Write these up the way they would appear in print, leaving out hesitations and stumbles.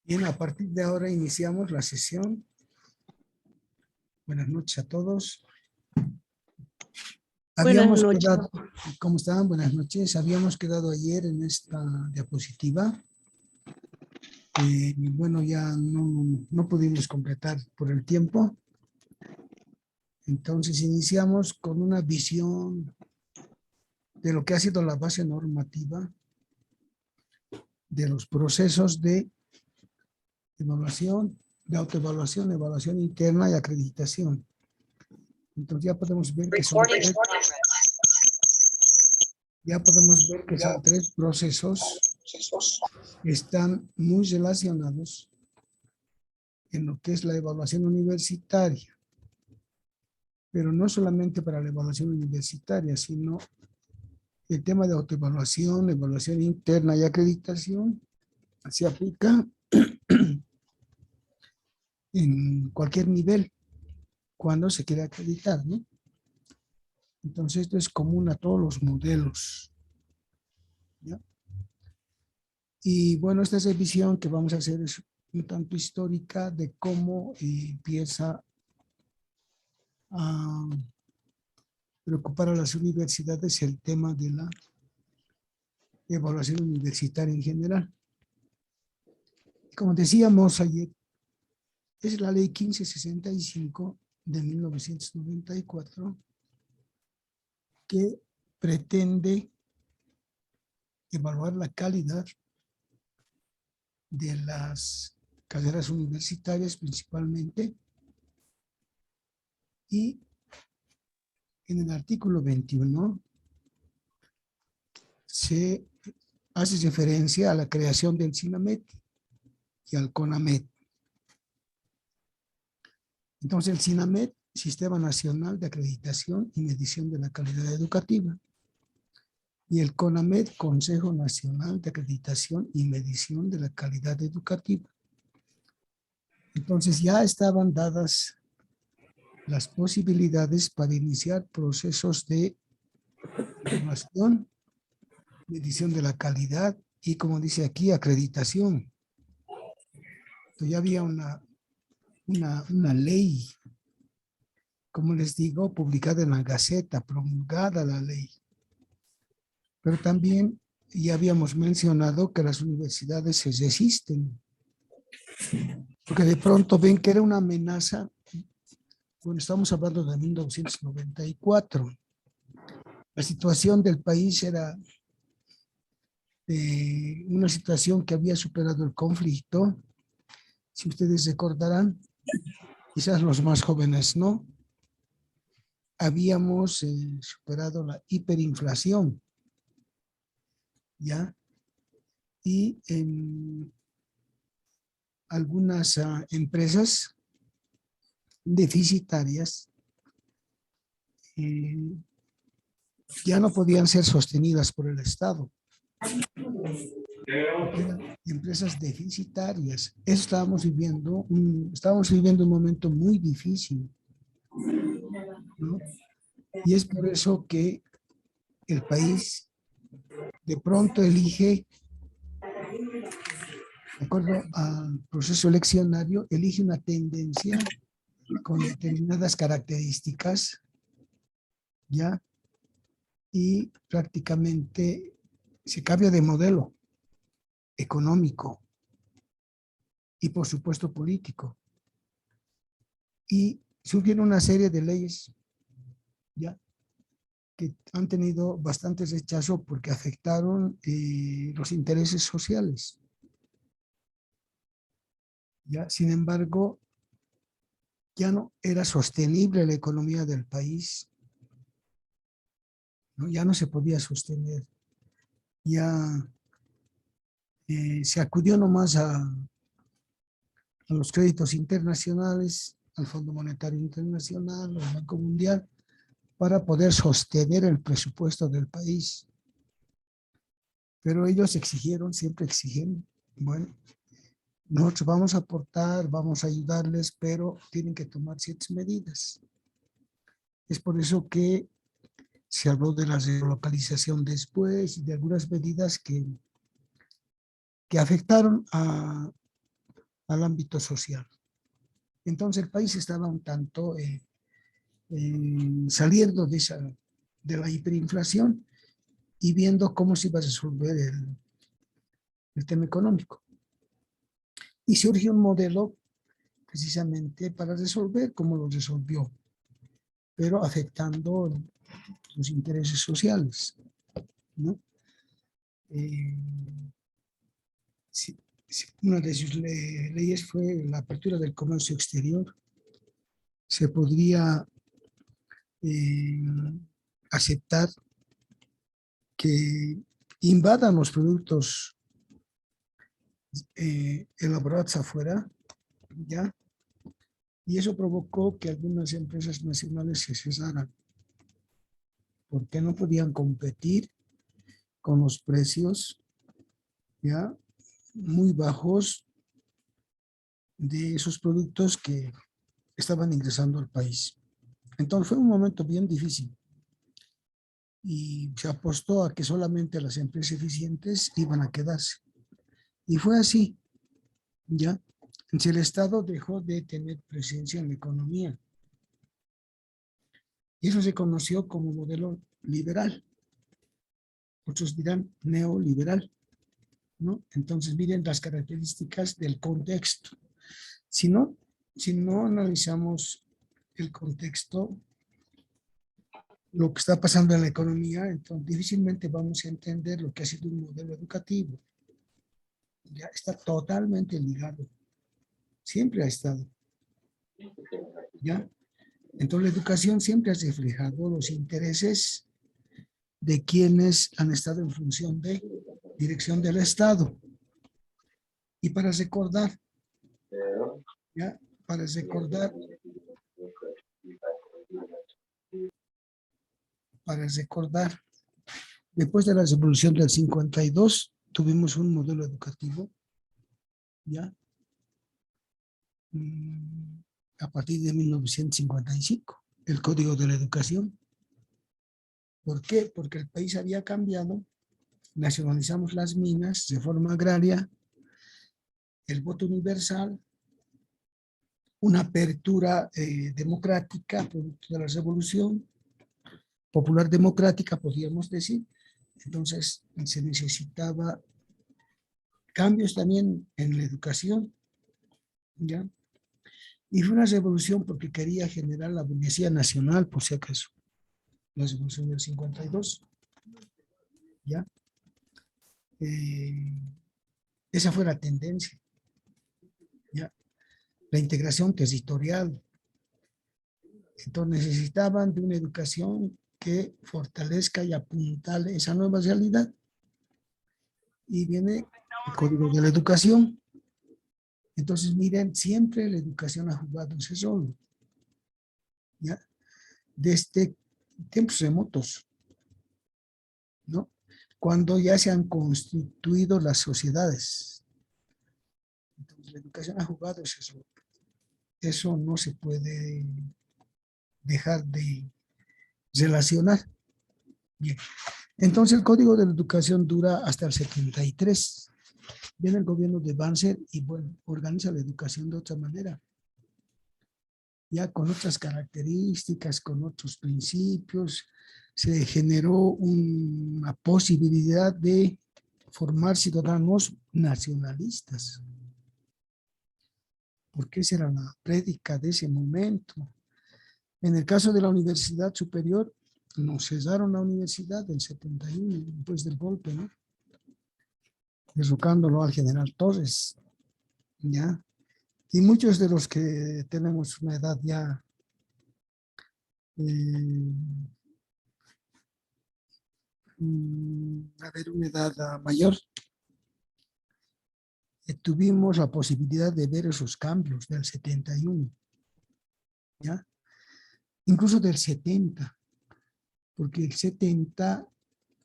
Bien, a partir de ahora iniciamos la sesión. Buenas noches a todos. Buenas Habíamos noches. quedado, ¿cómo están? Buenas noches. Habíamos quedado ayer en esta diapositiva. Bueno, ya no pudimos completar por el tiempo. Entonces iniciamos con una visión de lo que ha sido la base normativa de los procesos de evaluación, de autoevaluación, evaluación interna y acreditación. Entonces ya podemos ver que son tres procesos que están muy relacionados en lo que es la evaluación universitaria. Pero no solamente para la evaluación universitaria, sino el tema de autoevaluación, evaluación interna y acreditación se aplica en cualquier nivel cuando se quiere acreditar, ¿no? Entonces esto es común a todos los modelos, ¿ya? Y bueno, esta revisión que vamos a hacer es un tanto histórica de cómo empieza a preocupar a las universidades el tema de la evaluación universitaria en general. Como decíamos ayer, es la ley 1565 de 1994 que pretende evaluar la calidad de las carreras universitarias principalmente, y en el artículo 21 se hace referencia a la creación del SINAMED y al CONAMED. Entonces el SINAMED, Sistema Nacional de Acreditación y Medición de la Calidad Educativa, y el CONAMED, Consejo Nacional de Acreditación y Medición de la Calidad Educativa. Entonces ya estaban dadas las posibilidades para iniciar procesos de evaluación, medición de la calidad y, como dice aquí, acreditación. Entonces ya había una ley, como les digo, publicada en la Gaceta, promulgada la ley. Pero también ya habíamos mencionado que las universidades se resisten, porque de pronto ven que era una amenaza. Bueno, estamos hablando de 1994. La situación del país era una situación que había superado el conflicto. Si ustedes recordarán, quizás los más jóvenes no, habíamos superado la hiperinflación, ¿ya? Y algunas empresas deficitarias ya no podían ser sostenidas por el Estado. Empresas deficitarias. Eso estábamos viviendo un momento muy difícil, ¿no? Y es por eso que el país de pronto elige, de acuerdo al proceso eleccionario, elige una tendencia con determinadas características, ¿ya? Y prácticamente se cambia de modelo económico y, por supuesto, político. Y surgieron una serie de leyes, ¿ya?, que han tenido bastante rechazo porque afectaron los intereses sociales, ¿ya? Sin embargo, ya no era sostenible la economía del país, ¿no? Ya no se podía sostener. Ya se acudió nomás a los créditos internacionales, al Fondo Monetario Internacional, al Banco Mundial, para poder sostener el presupuesto del país. Pero ellos exigieron, siempre exigen, bueno, nosotros vamos a aportar, vamos a ayudarles, pero tienen que tomar ciertas medidas. Es por eso que se habló de la relocalización después y de algunas medidas que afectaron a al ámbito social. Entonces el país estaba un tanto saliendo de la hiperinflación y viendo cómo se iba a resolver el tema económico. Y surgió un modelo precisamente para resolver cómo lo resolvió, pero afectando los intereses sociales, ¿no? Sí, sí, una de sus leyes fue la apertura del comercio exterior. Se podría aceptar que invadan los productos elaborados afuera, ¿ya? Y eso provocó que algunas empresas nacionales se cesaran, porque no podían competir con los precios, ¿ya?, muy bajos de esos productos que estaban ingresando al país. Entonces fue un momento bien difícil y se apostó a que solamente las empresas eficientes iban a quedarse. Y fue así, ¿ya? Entonces el Estado dejó de tener presencia en la economía. Y eso se conoció como modelo liberal. Otros dirán neoliberal, ¿no? Entonces miren las características del contexto. Si no analizamos el contexto, lo que está pasando en la economía, entonces difícilmente vamos a entender lo que ha sido un modelo educativo. Ya está totalmente ligado. Siempre ha estado. ¿Ya? Entonces la educación siempre ha reflejado los intereses de quienes han estado en función de dirección del Estado. Y para recordar, ¿ya? Para recordar, después de la revolución del 52, tuvimos un modelo educativo, ¿ya? A partir de 1955, el Código de la Educación. ¿Por qué? Porque el país había cambiado, nacionalizamos las minas, reforma agraria, el voto universal, una apertura democrática, producto de la revolución, popular democrática, podríamos decir. Entonces se necesitaba cambios también en la educación, ¿ya? Y fue una revolución porque quería generar la burguesía nacional, por si acaso. La revolución del 52, ¿ya? Esa fue la tendencia, ¿ya? La integración territorial. Entonces necesitaban de una educación que fortalezca y apuntale esa nueva realidad. Y viene el Código de la Educación. Entonces, miren, siempre la educación ha jugado ese rol, ¿ya? Desde tiempos remotos, ¿no? Cuando ya se han constituido las sociedades. Entonces, la educación ha jugado ese rol. Eso no se puede dejar de relacionar. Bien. Entonces, el Código de la Educación dura hasta el 73. Viene el gobierno de Banzer y, bueno, organiza la educación de otra manera. Ya con otras características, con otros principios, se generó una posibilidad de formar ciudadanos nacionalistas. Porque esa era la prédica de ese momento. En el caso de la Universidad Superior, nos cesaron la universidad del 71, después del golpe, ¿no? Derrocándolo al general Torres, ¿ya? Y muchos de los que tenemos una edad ya a ver, una edad mayor, tuvimos la posibilidad de ver esos cambios del 71, ¿ya? Incluso del 70, porque el 70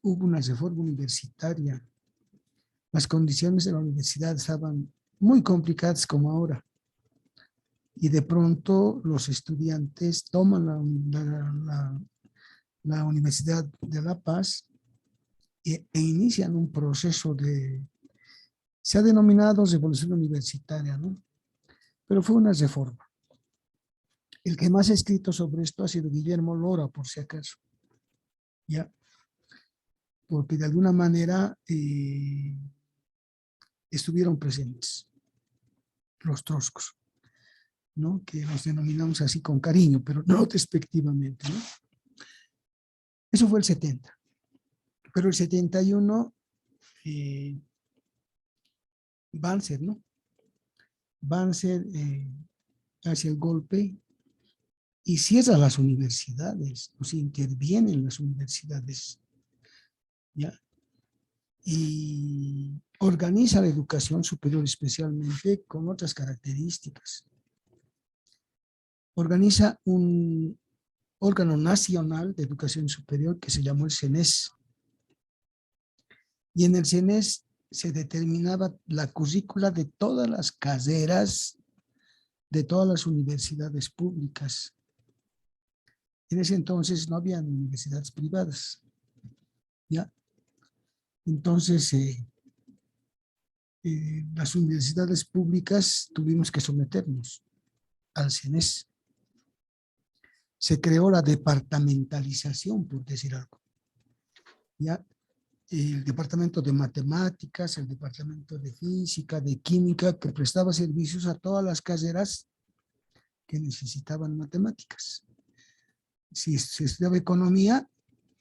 hubo una reforma universitaria. Las condiciones de la universidad estaban muy complicadas como ahora. Y de pronto los estudiantes toman la Universidad de La Paz e inician un proceso se ha denominado revolución universitaria, ¿no? pero fue una reforma. El que más ha escrito sobre esto ha sido Guillermo Lora, por si acaso. ¿Ya? Porque de alguna manera estuvieron presentes los troscos, ¿no? Que los denominamos así con cariño, pero no despectivamente, ¿no? Eso fue el 70. Pero el 71, Banzer, ¿no? Banzer hace el golpe y cierra las universidades, o sea, interviene en las universidades, ¿ya? Y organiza la educación superior especialmente con otras características. Organiza un órgano nacional de educación superior que se llamó el CENES. Y en el CENES se determinaba la currícula de todas las carreras de todas las universidades públicas. En ese entonces no había universidades privadas, ¿ya? Entonces, las universidades públicas tuvimos que someternos al CENES. Se creó la departamentalización, por decir algo, ¿ya? El departamento de matemáticas, el departamento de física, de química, que prestaba servicios a todas las carreras que necesitaban matemáticas. Si se estudiaba economía,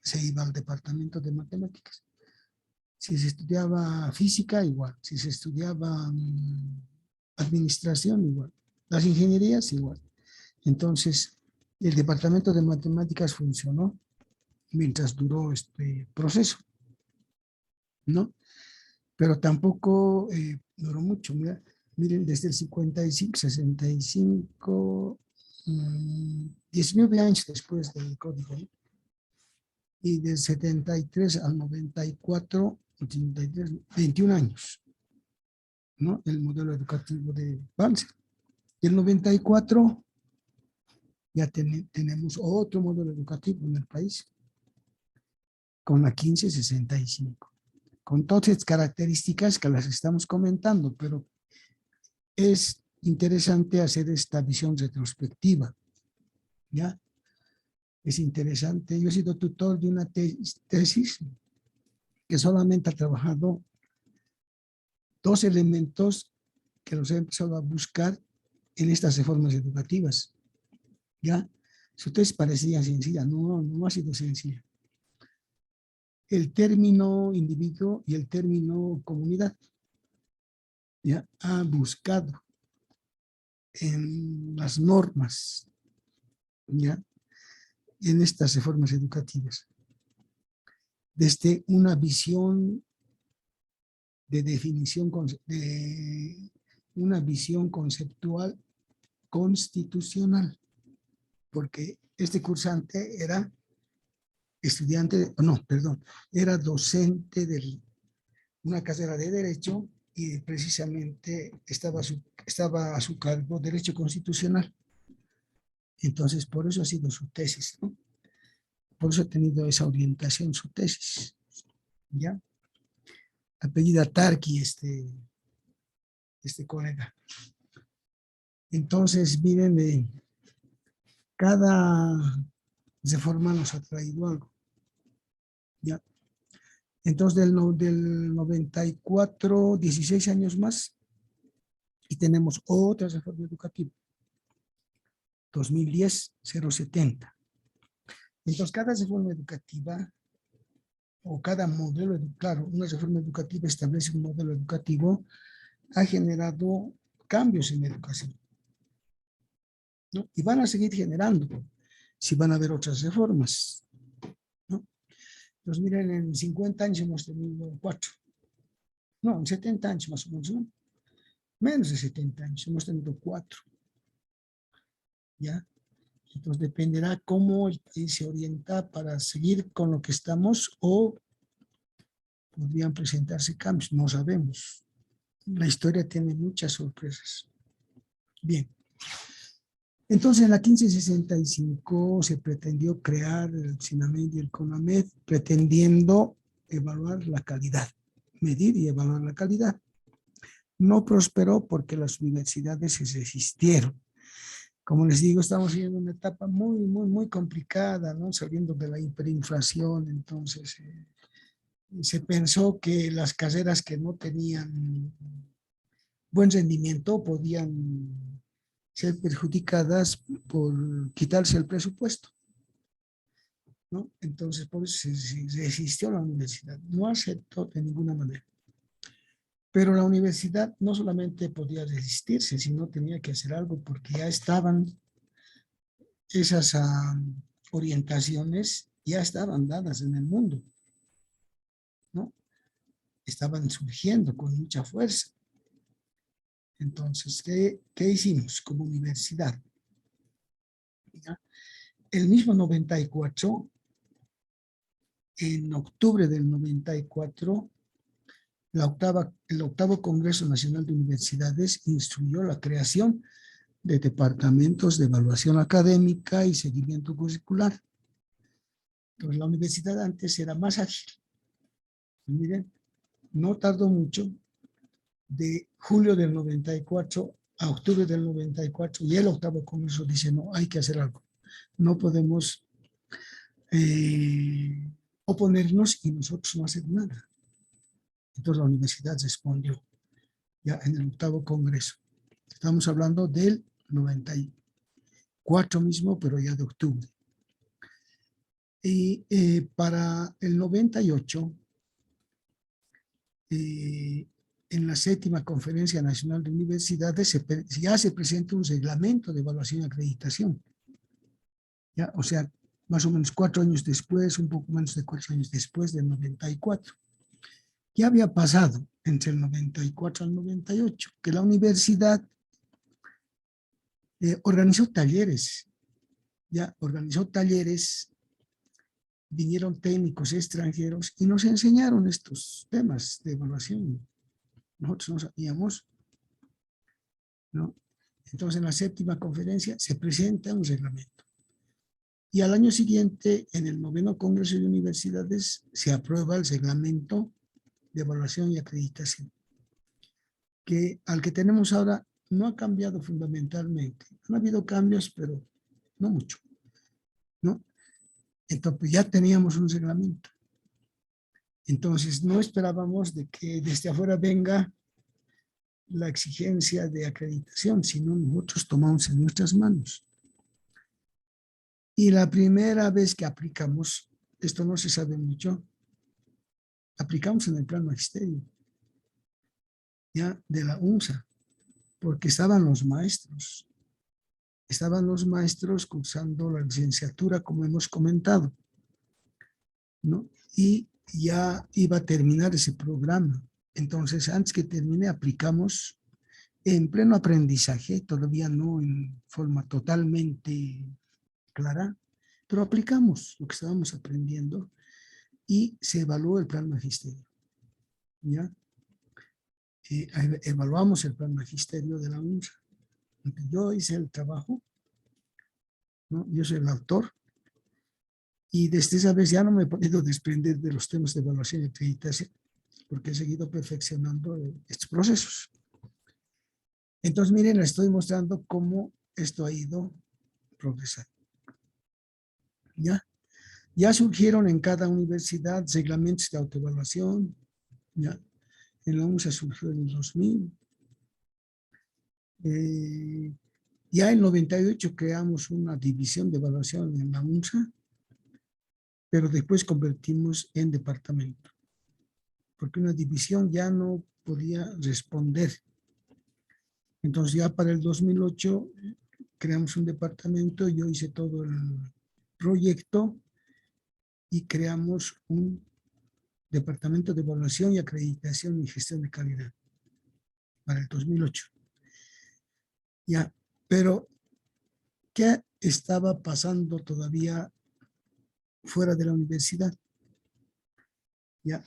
se iba al departamento de matemáticas. Si se estudiaba física, igual. Si se estudiaba administración, igual. Las ingenierías, igual. Entonces, el departamento de matemáticas funcionó mientras duró este proceso, ¿no? Pero tampoco duró mucho. Miren, desde el 55, 65, 19 años después del código, ¿no? Y del 73 al 94, 83, 21 años, ¿no? El modelo educativo de Banzer. Y el 94 ya tenemos otro modelo educativo en el país, con la 1565, con todas las características que las estamos comentando, pero es interesante hacer esta visión retrospectiva, ¿ya? Es interesante. Yo he sido tutor de una tesis que solamente ha trabajado 2 elementos que los he empezado a buscar en estas reformas educativas, ¿ya? Su tesis parecía sencilla, no ha sido sencilla. El término individuo y el término comunidad, ¿ya? Ha buscado en las normas, ¿ya? En estas reformas educativas, desde una visión de definición, de una visión conceptual constitucional, porque este cursante era estudiante, no, perdón, era docente de una carrera de Derecho y precisamente estaba a su cargo Derecho Constitucional. Entonces, por eso ha sido su tesis, ¿no? Por eso ha tenido esa orientación su tesis, ¿ya? Apellida Tarqui, este colega. Entonces, miren, cada reforma nos ha traído algo, ¿ya? Entonces, del 94, 16 años más, y tenemos otra reforma educativa, 2010, 070. Entonces, cada reforma educativa, o cada modelo, claro, una reforma educativa establece un modelo educativo, ha generado cambios en la educación, ¿no? Y van a seguir generando, si van a haber otras reformas, ¿no? Entonces, miren, en 50 años hemos tenido 4. No, en 70 años más o menos, ¿no? Menos de 70 años, hemos tenido 4. ¿Ya? Entonces, dependerá cómo el país se orienta para seguir con lo que estamos o podrían presentarse cambios, no sabemos. La historia tiene muchas sorpresas. Bien. Entonces, en la 1565 se pretendió crear el SINAMED y el CONAMED, pretendiendo evaluar la calidad, medir y evaluar la calidad. No prosperó porque las universidades se resistieron. Como les digo, estamos viviendo una etapa muy complicada, ¿no? Saliendo de la hiperinflación, entonces se pensó que las carreras que no tenían buen rendimiento podían ser perjudicadas por quitarse el presupuesto, ¿no? Entonces, por eso se resistió a la universidad, no aceptó de ninguna manera. Pero la universidad no solamente podía resistirse, sino tenía que hacer algo porque ya estaban esas orientaciones, ya estaban dadas en el mundo, ¿no? Estaban surgiendo con mucha fuerza. Entonces, ¿qué hicimos como universidad? ¿Ya? El mismo 94, en octubre del 94, el octavo Congreso Nacional de Universidades instruyó la creación de departamentos de evaluación académica y seguimiento curricular. Entonces, la universidad antes era más ágil. Miren, no tardó mucho, de julio del 94 a octubre del 94, y el octavo Congreso dice, no, hay que hacer algo. No podemos oponernos y nosotros no hacer nada. Entonces la universidad respondió ya en el octavo Congreso. Estamos hablando del 94 mismo, pero ya de octubre. Y para el 98, en la séptima Conferencia Nacional de Universidades ya se presenta un reglamento de evaluación y acreditación. ¿Ya? O sea, más o menos 4 años después, un poco menos de 4 años después del 94. ¿Qué había pasado entre el 94 al 98? Que la universidad organizó talleres, ya organizó talleres, vinieron técnicos extranjeros y nos enseñaron estos temas de evaluación. Nosotros no sabíamos, ¿no? Entonces, en la séptima conferencia se presenta un reglamento. Y al año siguiente, en el noveno Congreso de Universidades, se aprueba el reglamento de evaluación y acreditación, que al que tenemos ahora no ha cambiado fundamentalmente. Han habido cambios, pero no mucho, ¿no? Entonces, ya teníamos un reglamento. Entonces, no esperábamos de que desde afuera venga la exigencia de acreditación, sino nosotros tomamos en nuestras manos. Y la primera vez que aplicamos, esto no se sabe mucho, aplicamos en el plan magisterio, ya de la UNSA, porque estaban los maestros cursando la licenciatura, como hemos comentado, ¿no? Y ya iba a terminar ese programa. Entonces, antes que termine, aplicamos en pleno aprendizaje, todavía no en forma totalmente clara, pero aplicamos lo que estábamos aprendiendo y se evaluó el plan magisterio. ¿Ya? Evaluamos el plan magisterio de la UNSA. Yo hice el trabajo, ¿no? Yo soy el autor, y desde esa vez ya no me he podido desprender de los temas de evaluación y acreditación, porque he seguido perfeccionando estos procesos. Entonces, miren, les estoy mostrando cómo esto ha ido progresando. ¿Ya? Ya surgieron en cada universidad reglamentos de autoevaluación. ¿Ya? En la UNSA surgió en el 2000. Ya en 98 creamos una división de evaluación en la UNSA, pero después convertimos en departamento, porque una división ya no podía responder. Entonces ya para el 2008 creamos un departamento, yo hice todo el proyecto y creamos un departamento de evaluación y acreditación y gestión de calidad para el 2008. Ya, pero ¿qué estaba pasando todavía fuera de la universidad? Ya,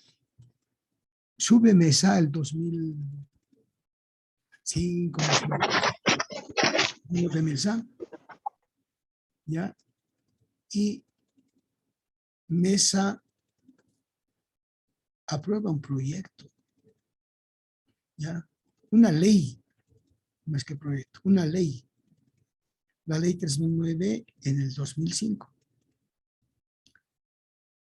sube MESA el 2005, de MESA, ya, y MESA aprueba un proyecto, ya, una ley, más que proyecto, una ley, la ley 3009 en el 2005.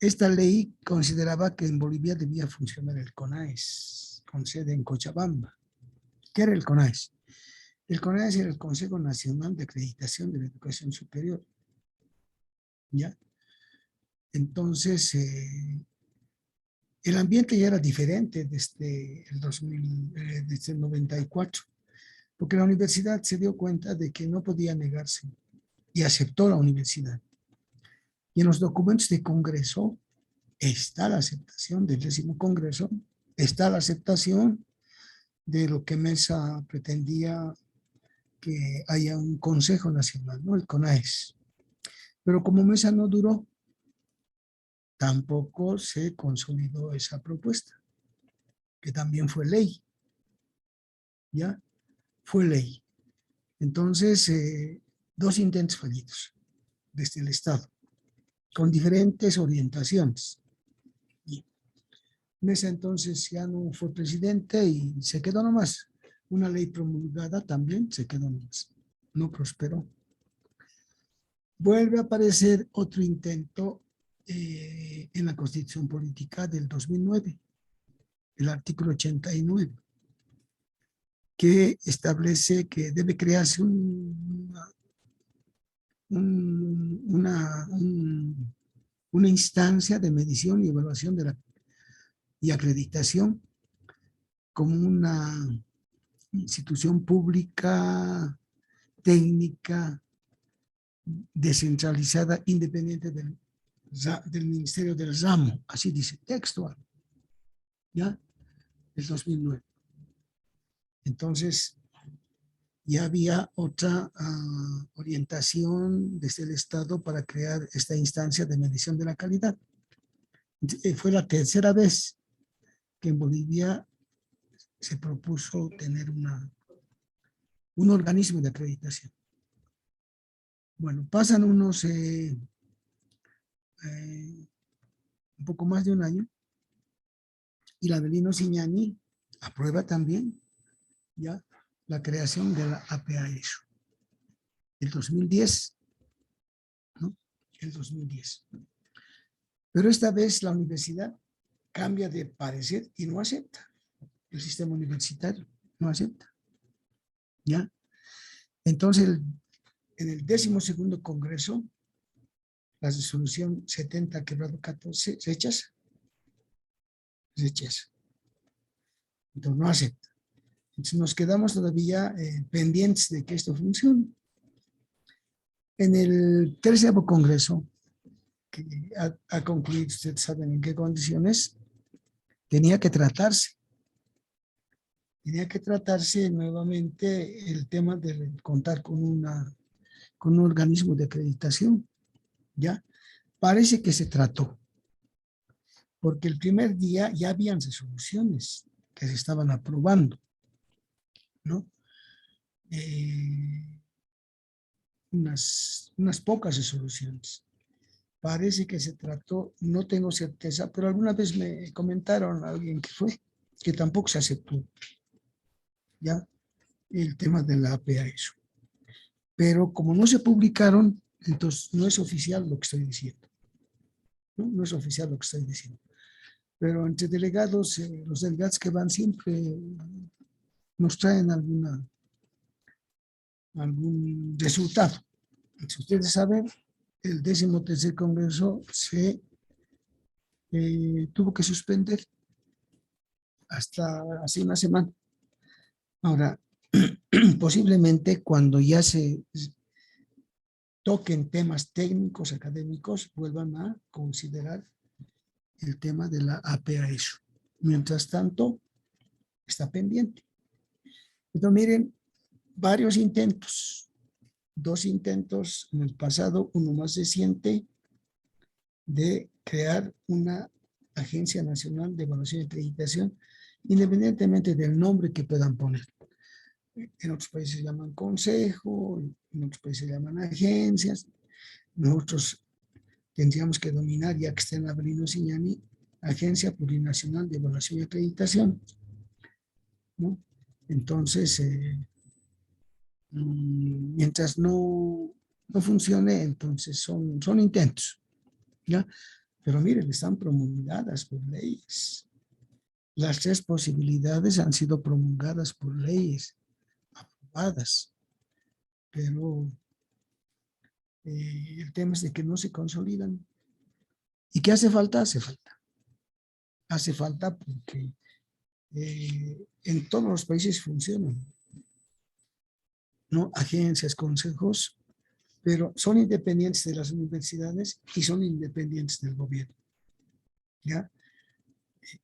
Esta ley consideraba que en Bolivia debía funcionar el CONAES, con sede en Cochabamba. ¿Qué era el CONAES? El CONAES era el Consejo Nacional de Acreditación de la Educación Superior. ¿Ya? Entonces, el ambiente ya era diferente desde el desde el 94, porque la universidad se dio cuenta de que no podía negarse y aceptó la universidad. Y en los documentos de Congreso está la aceptación del 10º Congreso, está la aceptación de lo que Mesa pretendía, que haya un Consejo Nacional, ¿no? El CONAES. Pero como Mesa no duró, tampoco se consolidó esa propuesta, que también fue ley, ¿ya? Fue ley. Entonces, dos intentos fallidos desde el Estado, con diferentes orientaciones. Y Mesa entonces ya no fue presidente y se quedó nomás. Una ley promulgada también se quedó nomás. No prosperó. Vuelve a aparecer otro intento en la Constitución Política del 2009, el artículo 89, que establece que debe crearse una instancia de medición y evaluación y acreditación como una institución pública, técnica, descentralizada, independiente del Ministerio del Ramo, así dice, textual, ¿ya? El 2009. Entonces, ya había otra orientación desde el Estado para crear esta instancia de medición de la calidad. Fue la tercera vez que en Bolivia se propuso tener un organismo de acreditación. Bueno, pasan unos un poco más de un año y la Avelino Siñani aprueba también ya la creación de la APA-ESO. El 2010, ¿no? El 2010. Pero esta vez la universidad cambia de parecer y no acepta. El sistema universitario no acepta. ¿Ya? Entonces, en el 12º Congreso, la resolución 70/14 se rechaza. Rechaza. Entonces, no acepta. Entonces, nos quedamos todavía pendientes de que esto funcione. En el 13º Congreso, que ha concluido, ustedes saben en qué condiciones, tenía que tratarse nuevamente el tema de contar con un organismo de acreditación, ¿ya? Parece que se trató, porque el primer día ya habían resoluciones que se estaban aprobando, ¿no? Unas pocas resoluciones. Parece que se trató, no tengo certeza, pero alguna vez me comentaron a alguien que fue, que tampoco se aceptó, ¿ya? El tema de la APA-ESO. Pero como no se publicaron, entonces no es oficial lo que estoy diciendo. No es oficial lo que estoy diciendo. Pero entre delegados, los delegados que van siempre nos traen algún resultado. Si ustedes saben, el 13º Congreso se tuvo que suspender hasta hace una semana. Ahora, posiblemente cuando ya se toquen temas técnicos, académicos, vuelvan a considerar el tema de la APA-ESO. Mientras tanto, está pendiente. Entonces, miren, varios intentos, 2 intentos en el pasado, uno más reciente, de crear una Agencia Nacional de Evaluación y Acreditación, independientemente del nombre que puedan poner. En otros países se llaman consejo, en otros países se llaman agencias. Nosotros tendríamos que dominar, ya que está en Avelino Siñani, Agencia Plurinacional de Evaluación y Acreditación, ¿no? Entonces, mientras no funcione, entonces son intentos, ¿ya? Pero miren, están promulgadas por leyes. Las tres posibilidades han sido promulgadas por leyes aprobadas, pero el tema es de que no se consolidan. ¿Y qué hace falta? Hace falta. Hace falta porque en todos los países funcionan, ¿no? Agencias, consejos, pero son independientes de las universidades y son independientes del gobierno, ¿ya?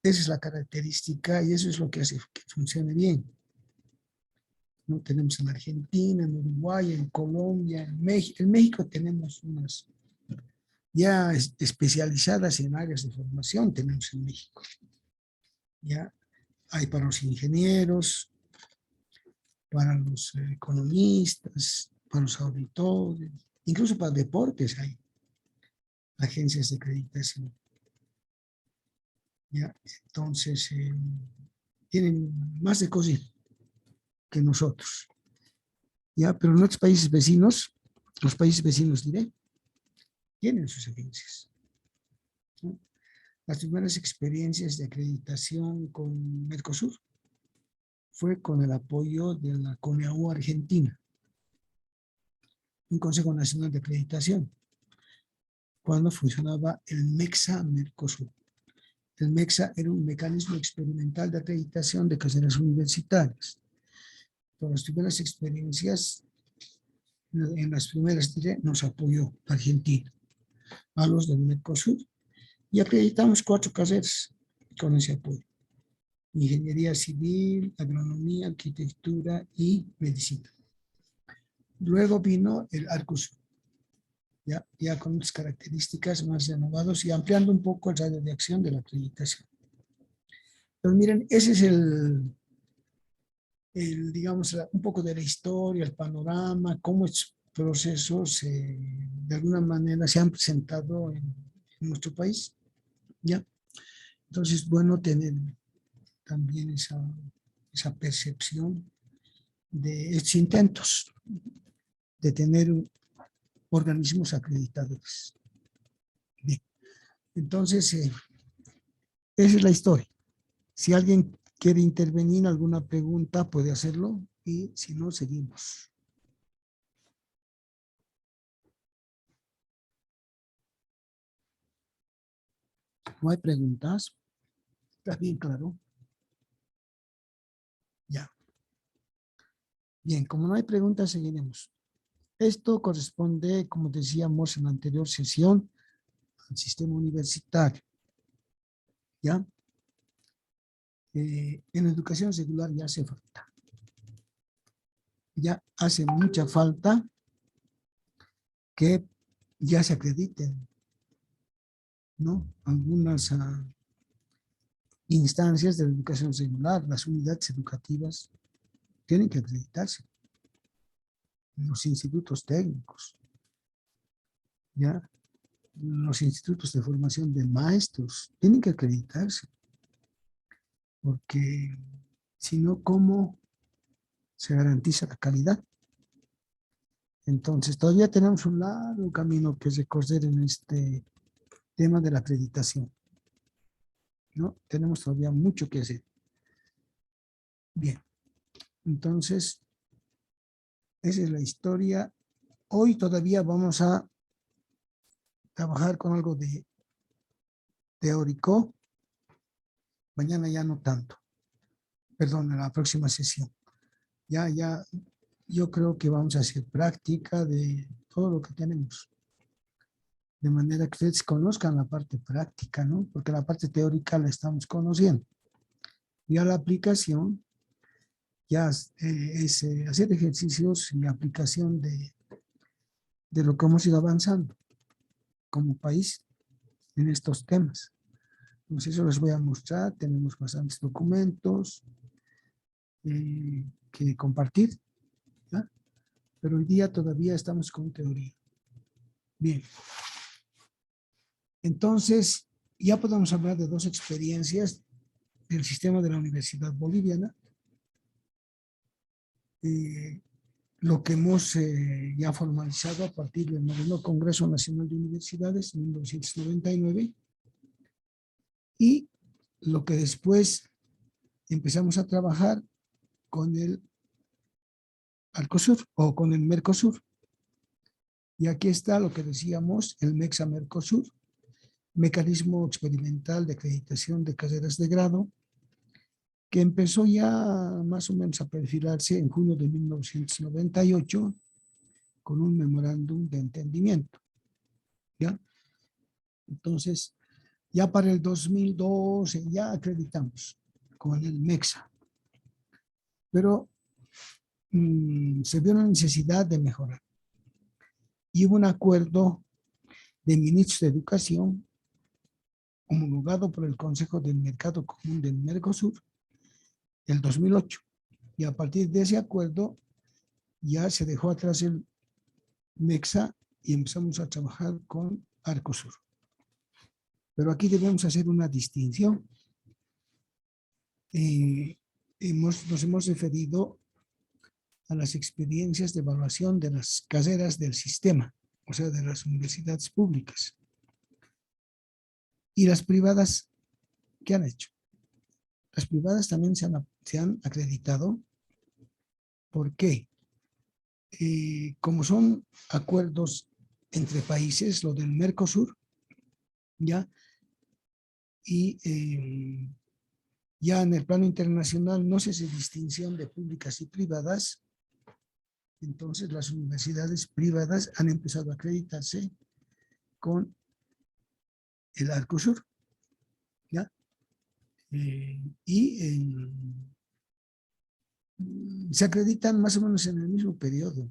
Esa es la característica y eso es lo que hace que funcione bien, ¿no? Tenemos en Argentina, en Uruguay, en Colombia, en México. En México tenemos unas ya especializadas en áreas de formación, tenemos en México. Ya hay para los ingenieros, para los economistas, para los auditores, incluso para deportes hay agencias de acreditación. ¿Ya? Entonces, tienen más de cocina que nosotros. ¿Ya? Pero en otros países vecinos, los países vecinos diré, tienen sus agencias, ¿no? Las primeras experiencias de acreditación con Mercosur fue con el apoyo de la CONEAU Argentina, un Consejo Nacional de Acreditación, cuando funcionaba el MEXA Mercosur. El MEXA era un mecanismo experimental de acreditación de carreras universitarias. Por las primeras experiencias, en las primeras nos apoyó Argentina, a los del Mercosur, y acreditamos 4 carreras con ese apoyo: ingeniería civil, agronomía, arquitectura y medicina. Luego vino el Arcosur, ya con unas características más renovadas y ampliando un poco el radio de acción de la acreditación. Pero miren, ese es digamos, un poco de la historia, el panorama, cómo estos procesos de alguna manera se han presentado en nuestro país, ¿ya? Entonces, bueno, tener también esa percepción de estos intentos de tener organismos acreditadores. Bien, entonces, esa es la historia. Si alguien quiere intervenir, alguna pregunta, puede hacerlo, y si no, seguimos. ¿No hay preguntas? ¿Está bien claro? Ya. Bien, como no hay preguntas, seguiremos. Esto corresponde, como decíamos en la anterior sesión, al sistema universitario, ¿ya? En educación secular ya hace falta. Ya hace mucha falta que ya se acrediten, ¿no? Algunas instancias de la educación secular, las unidades educativas, tienen que acreditarse. Los institutos técnicos, ¿ya? Los institutos de formación de maestros tienen que acreditarse, porque si no, ¿cómo se garantiza la calidad? Entonces, todavía tenemos un largo camino que recorrer en este tema de la acreditación, ¿no? Tenemos todavía mucho que hacer. Bien, entonces, esa es la historia. Hoy todavía vamos a trabajar con algo de teórico, mañana ya no tanto, perdón, en la próxima sesión. Ya, yo creo que vamos a hacer práctica de todo lo que tenemos, de manera que ustedes conozcan la parte práctica, ¿no? Porque la parte teórica la estamos conociendo. Ya la aplicación ya es hacer ejercicios y aplicación de lo que hemos ido avanzando como país en estos temas. Entonces, eso les voy a mostrar. Tenemos bastantes documentos que compartir, ¿ya? Pero hoy día todavía estamos con teoría. Bien. Entonces, ya podemos hablar de 2 experiencias del sistema de la Universidad Boliviana eh, lo que hemos ya formalizado a partir del 9º Congreso Nacional de Universidades en 1999 y lo que después empezamos a trabajar con el Arcosur o con el Mercosur. Y aquí está lo que decíamos, el MEXA Mercosur, mecanismo experimental de acreditación de carreras de grado, que empezó ya más o menos a perfilarse en junio de 1998 con un memorándum de entendimiento. ¿Ya? Entonces, ya para el 2012 ya acreditamos con el MEXA. Pero se vio una necesidad de mejorar. Y hubo un acuerdo de ministros de Educación homologado por el Consejo del Mercado Común del Mercosur el 2008. Y a partir de ese acuerdo ya se dejó atrás el MEXA y empezamos a trabajar con Arcosur. Pero aquí debemos hacer una distinción. Nos hemos referido a las experiencias de evaluación de las carreras del sistema, o sea, de las universidades públicas. Y las privadas, ¿qué han hecho? Las privadas también se han acreditado. ¿Por qué? Como son acuerdos entre países, lo del Mercosur, ¿ya? Y ya en el plano internacional no se hace distinción de públicas y privadas. Entonces las universidades privadas han empezado a acreditarse con el Arcosur, ¿ya? Se acreditan más o menos en el mismo periodo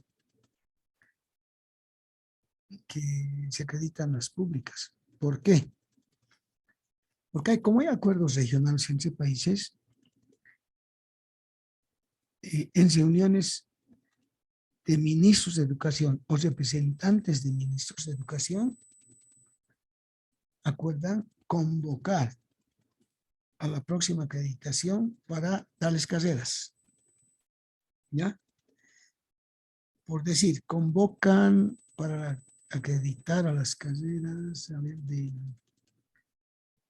que se acreditan las públicas. ¿Por qué? Porque como hay acuerdos regionales entre países, en reuniones de ministros de educación o representantes de ministros de educación, acuerdan convocar a la próxima acreditación para tales carreras. ¿Ya? Por decir, convocan para acreditar a las carreras de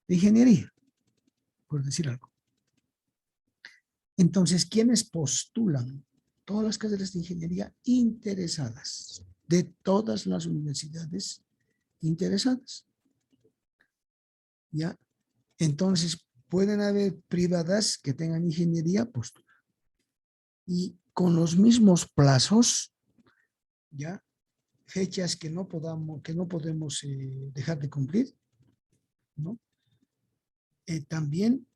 ingeniería, por decir algo. Entonces, ¿quiénes postulan? Todas las carreras de ingeniería interesadas, de todas las universidades interesadas. ¿Ya? Entonces, pueden haber privadas que tengan ingeniería postular. Y con los mismos plazos, ¿ya? Fechas que no podemos dejar de cumplir, ¿no? También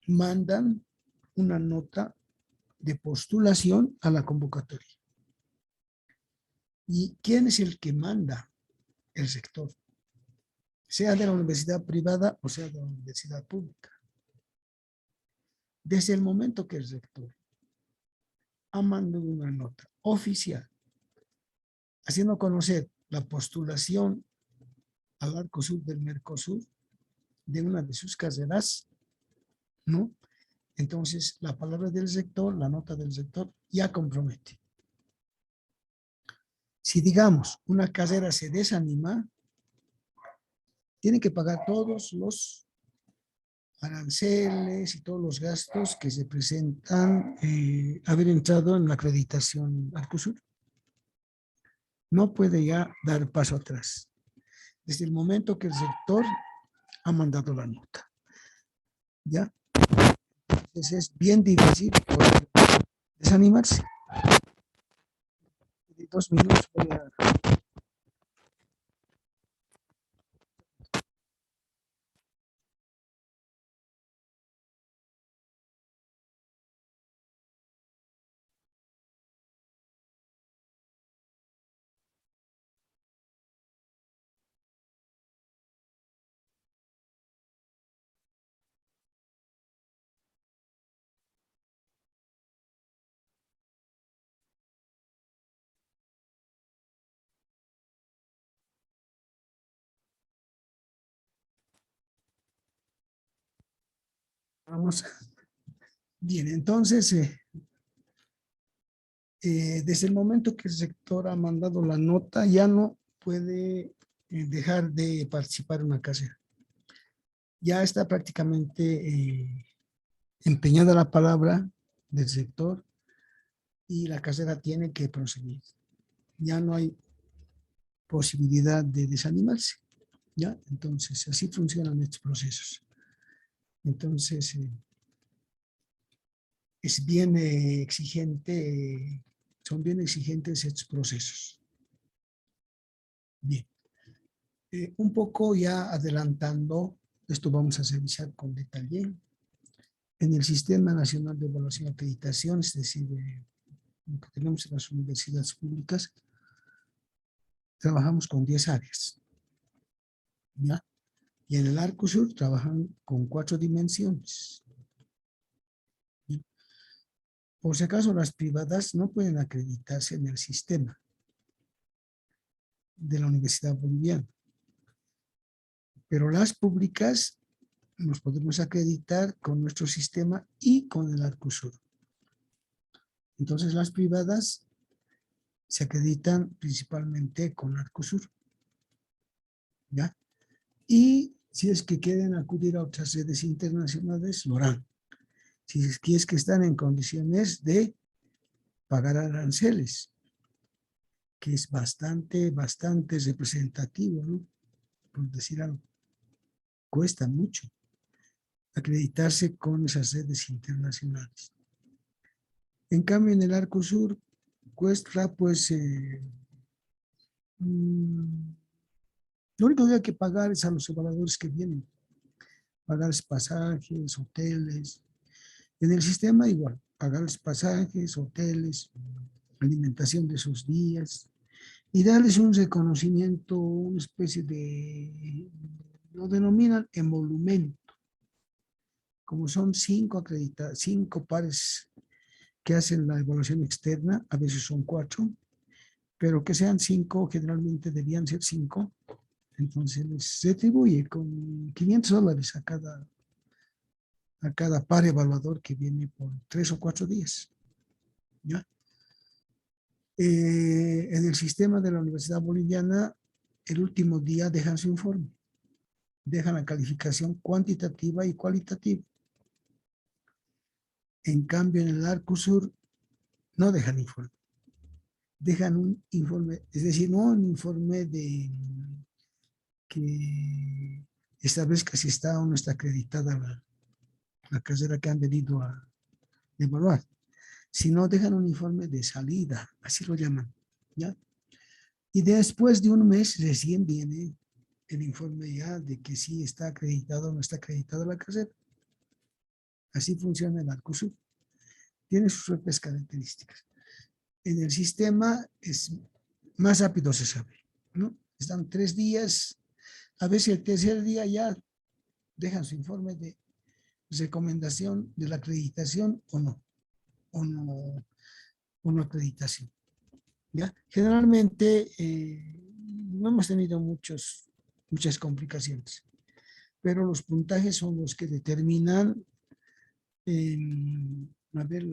mandan una nota de postulación a la convocatoria. ¿Y quién es el que manda? El rector, sea de la universidad privada o sea de la universidad pública. Desde el momento que el rector ha mandado una nota oficial haciendo conocer la postulación al Arcosur del Mercosur de una de sus carreras, ¿no? Entonces, la palabra del rector, la nota del rector, ya compromete. Si, digamos, una carrera se desanima, tiene que pagar todos los aranceles y todos los gastos que se presentan haber entrado en la acreditación Arcosur. No puede ya dar paso atrás. Desde el momento que el rector ha mandado la nota. ¿Ya? Entonces es bien difícil poder desanimarse. 2 minutos voy a... Vamos. Bien, entonces desde el momento que el sector ha mandado la nota, ya no puede dejar de participar en una casera. Ya está prácticamente empeñada la palabra del sector y la casera tiene que proseguir. Ya no hay posibilidad de desanimarse, ¿ya? Entonces, así funcionan estos procesos. Entonces, es bien exigente, son bien exigentes estos procesos. Bien. Un poco ya adelantando, esto vamos a revisar con detalle. En el Sistema Nacional de Evaluación y Acreditación, es decir, lo que tenemos en las universidades públicas, trabajamos con 10 áreas, ¿ya? Y en el Arcosur trabajan con 4 dimensiones. ¿Ya? Por si acaso, las privadas no pueden acreditarse en el sistema de la Universidad Boliviana, pero las públicas nos podemos acreditar con nuestro sistema y con el Arcosur. Entonces, las privadas se acreditan principalmente con Arcosur, ¿ya? Y si es que quieren acudir a otras redes internacionales, lo harán. Si es que están en condiciones de pagar aranceles, que es bastante representativo, ¿no? Por decir algo. Cuesta mucho acreditarse con esas redes internacionales. En cambio, en el Arcosur cuesta, pues, lo único que hay que pagar es a los evaluadores que vienen. Pagar pasajes, hoteles. En el sistema igual, pagar los pasajes, hoteles, alimentación de esos días y darles un reconocimiento, una especie de, lo denominan emolumento. Como son 5 acreditados, 5 pares que hacen la evaluación externa, a veces son 4, pero que sean 5, generalmente debían ser 5, entonces les retribuye con $500 a cada par evaluador que viene por 3 o 4 días. ¿Ya? En el sistema de la Universidad Boliviana, el último día dejan su informe, dejan la calificación cuantitativa y cualitativa. En cambio, en el Arcosur no dejan informe. Dejan un informe, es decir, no un informe de que establezca si está o no está acreditada la carrera que han venido a evaluar, sino dejan un informe de salida, así lo llaman, ¿ya? Y después de un mes recién viene el informe ya de que sí está acreditado o no está acreditada la carrera. Así funciona el Arcosur. Tiene sus propias características. En el sistema es más rápido, se sabe, ¿no? Están 3 días, a veces el tercer día ya dejan su informe de recomendación de la acreditación o no, o no, o no acreditación. ¿Ya? Generalmente no hemos tenido muchas complicaciones, pero los puntajes son los que determinan a ver,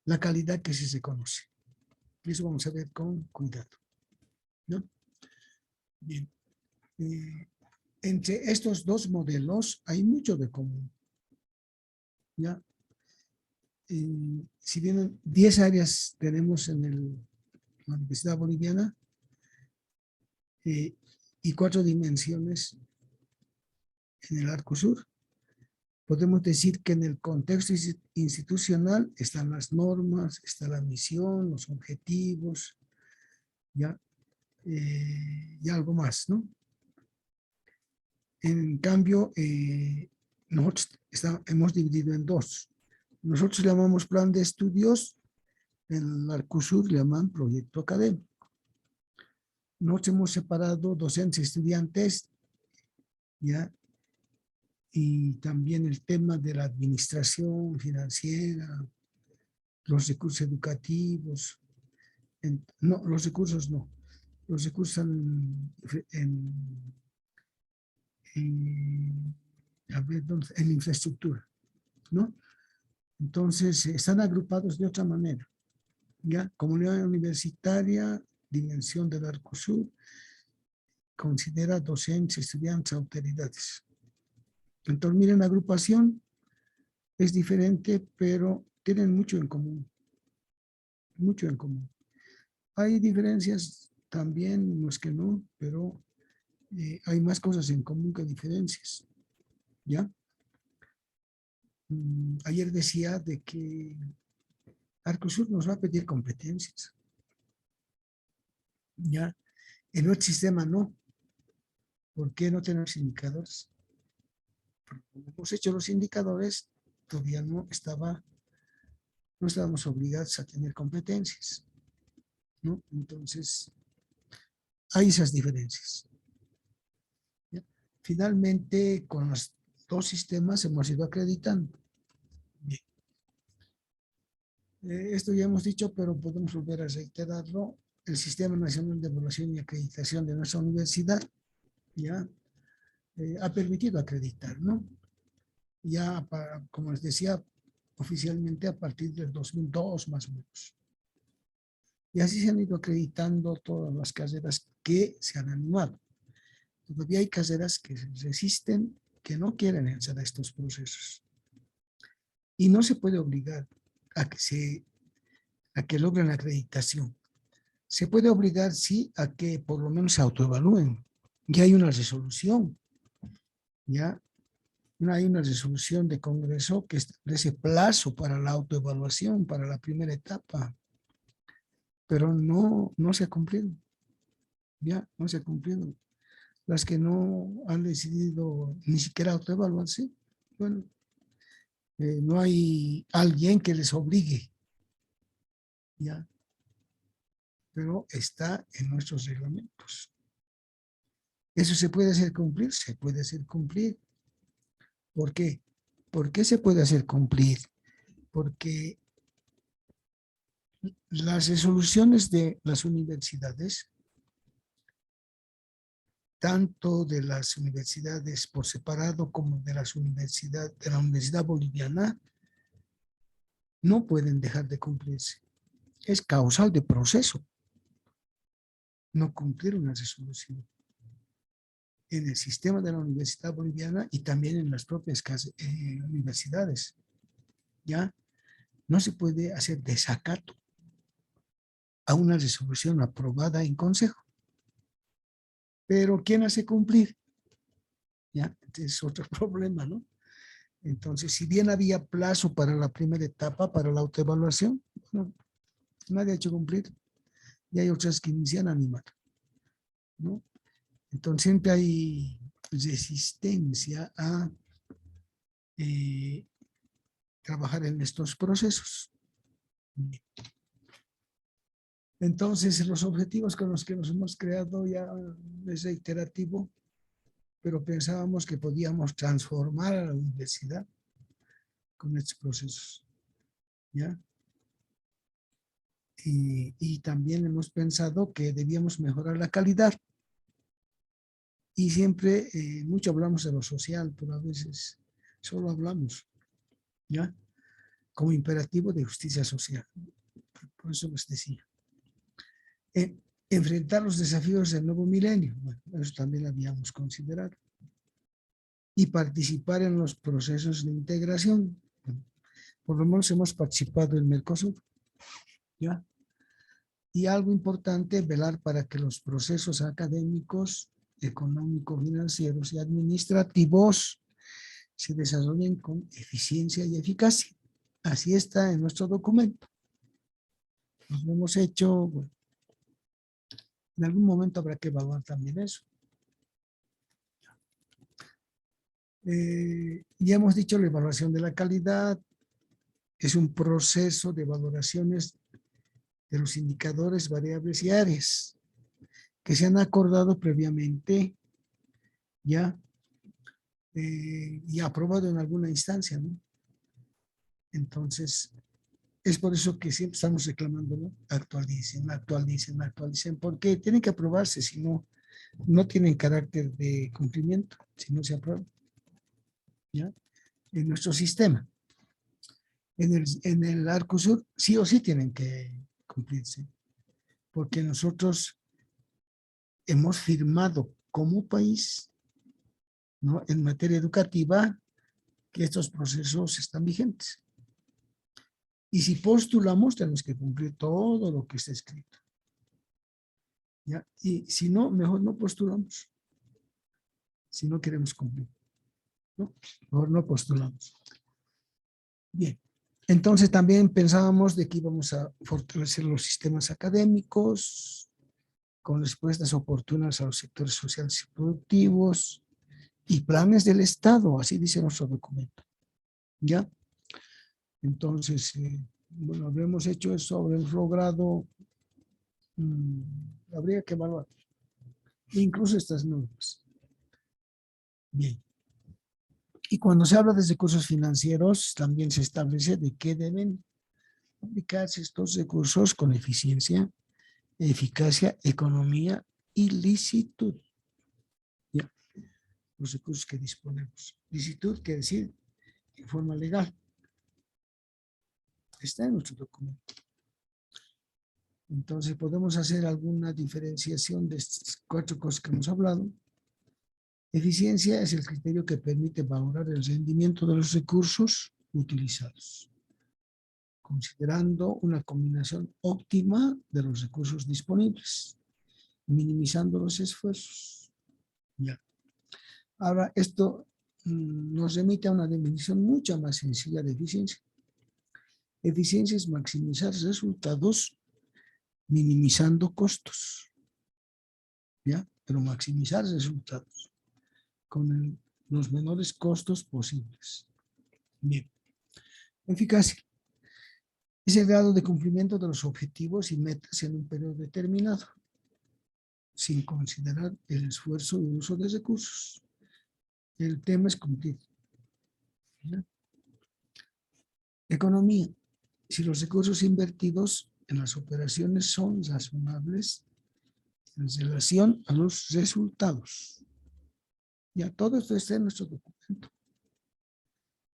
la calidad que sí se conoce. Eso vamos a ver con cuidado, ¿no? Bien. Entre estos dos modelos hay mucho de común, ¿ya? Si bien 10 áreas tenemos en la Universidad Boliviana y 4 dimensiones en el Arcosur, podemos decir que en el contexto institucional están las normas, está la misión, los objetivos, ¿ya? Y algo más, ¿no? En cambio, nosotros hemos dividido en 2. Nosotros llamamos plan de estudios, en el Arcosur le llaman proyecto académico. Nosotros hemos separado docentes y estudiantes, ¿ya? Y también el tema de la administración financiera, los recursos educativos, no, los recursos no, los recursos a ver, en infraestructura, ¿no? Entonces, están agrupados de otra manera, Ya, comunidad universitaria, dimensión del Arcosur, considera docentes, estudiantes, autoridades. Entonces, miren, la agrupación es diferente, pero tienen mucho en común. Mucho en común. Hay diferencias también, no es que no, pero hay más cosas en común que diferencias. ¿Ya? Ayer decía de que Arcosur nos va a pedir competencias. ¿Ya? En nuestro sistema no. ¿Por qué no tenemos indicadores? Porque como hemos hecho los indicadores, todavía no estábamos obligados a tener competencias, ¿no? Entonces, hay esas diferencias. ¿Ya? Finalmente, con los dos sistemas hemos ido acreditando. Bien. Esto ya hemos dicho, pero podemos volver a reiterarlo. El Sistema Nacional de Evaluación y Acreditación de nuestra universidad ya ha permitido acreditar, ¿no? Ya, como les decía, oficialmente a partir del 2002 más o menos. Y así se han ido acreditando todas las carreras que se han animado. Todavía hay carreras que resisten, que no quieren hacer estos procesos. Y no se puede obligar a que logren la acreditación. Se puede obligar, sí, a que por lo menos se autoevalúen. Ya hay una resolución, ya hay una resolución de Congreso que establece plazo para la autoevaluación, para la primera etapa, pero no se ha cumplido. Ya, no se ha cumplido. Las que no han decidido ni siquiera autoevaluarse, bueno, no hay alguien que les obligue, ya, pero está en nuestros reglamentos. Eso se puede hacer cumplir, se puede hacer cumplir. ¿Por qué? ¿Por qué se puede hacer cumplir? Porque las resoluciones de las universidades, tanto de las universidades por separado como de la Universidad Boliviana, no pueden dejar de cumplirse. Es causal de proceso no cumplir una resolución en el sistema de la Universidad Boliviana y también en las propias universidades. ¿Ya? No se puede hacer desacato a una resolución aprobada en consejo. Pero ¿quién hace cumplir? ¿Ya? Este es otro problema, ¿no? Entonces, si bien había plazo para la primera etapa, para la autoevaluación, bueno, nadie ha hecho cumplir. Y hay otras que inician a animar, ¿no? Entonces, siempre hay resistencia a trabajar en estos procesos. Entonces, los objetivos con los que nos hemos creado ya es reiterativo, pero pensábamos que podíamos transformar a la universidad con estos procesos, ¿ya? Y también hemos pensado que debíamos mejorar la calidad. Y siempre, mucho hablamos de lo social, pero a veces solo hablamos, ¿ya? Como imperativo de justicia social. Por eso les decía. Enfrentar los desafíos del nuevo milenio. Bueno, eso también lo habíamos considerado. Y participar en los procesos de integración. Bueno, por lo menos hemos participado en Mercosur, ¿ya? Y algo importante, velar para que los procesos académicos, económicos, financieros y administrativos se desarrollen con eficiencia y eficacia. Así está en nuestro documento. Lo hemos hecho, bueno, en algún momento habrá que evaluar también eso. Ya hemos dicho la evaluación de la calidad es un proceso de valoraciones de los indicadores, variables y áreas que se han acordado previamente ya y aprobado en alguna instancia, ¿no? Entonces, es por eso que siempre estamos reclamando, ¿no? Actualicen, actualicen, actualicen, porque tienen que aprobarse, si no, no tienen carácter de cumplimiento, si no se aprueban, ¿ya? En nuestro sistema. En el Arcosur, sí o sí tienen que cumplirse, porque nosotros hemos firmado como país, ¿no?, en materia educativa, que estos procesos están vigentes. Y si postulamos, tenemos que cumplir todo lo que está escrito. ¿Ya? Y si no, mejor no postulamos. Si no queremos cumplir, ¿no? Mejor no postulamos. Bien. Entonces también pensábamos de que íbamos a fortalecer los sistemas académicos con respuestas oportunas a los sectores sociales y productivos y planes del Estado, así dice nuestro documento. ¿Ya? Entonces, bueno, habremos hecho eso, habremos logrado, habría que evaluar incluso estas normas. Bien. Y cuando se habla de recursos financieros, también se establece de que deben aplicarse estos recursos con eficiencia, eficacia, economía y licitud. ¿Ya? Los recursos que disponemos. Licitud quiere decir en forma legal. Está en nuestro documento. Entonces podemos hacer alguna diferenciación de estas 4 cosas que hemos hablado. Eficiencia es el criterio que permite valorar el rendimiento de los recursos utilizados, considerando una combinación óptima de los recursos disponibles, minimizando los esfuerzos. Ya. Ahora, esto nos remite a una definición mucho más sencilla de eficiencia. Eficiencia es maximizar resultados minimizando costos. ¿Ya? Pero maximizar resultados con los menores costos posibles. Bien. Eficacia es el grado de cumplimiento de los objetivos y metas en un periodo determinado, sin considerar el esfuerzo y uso de recursos. El tema es cumplir. ¿Ya? Economía. Si los recursos invertidos en las operaciones son razonables en relación a los resultados. Ya, todo esto está en nuestro documento.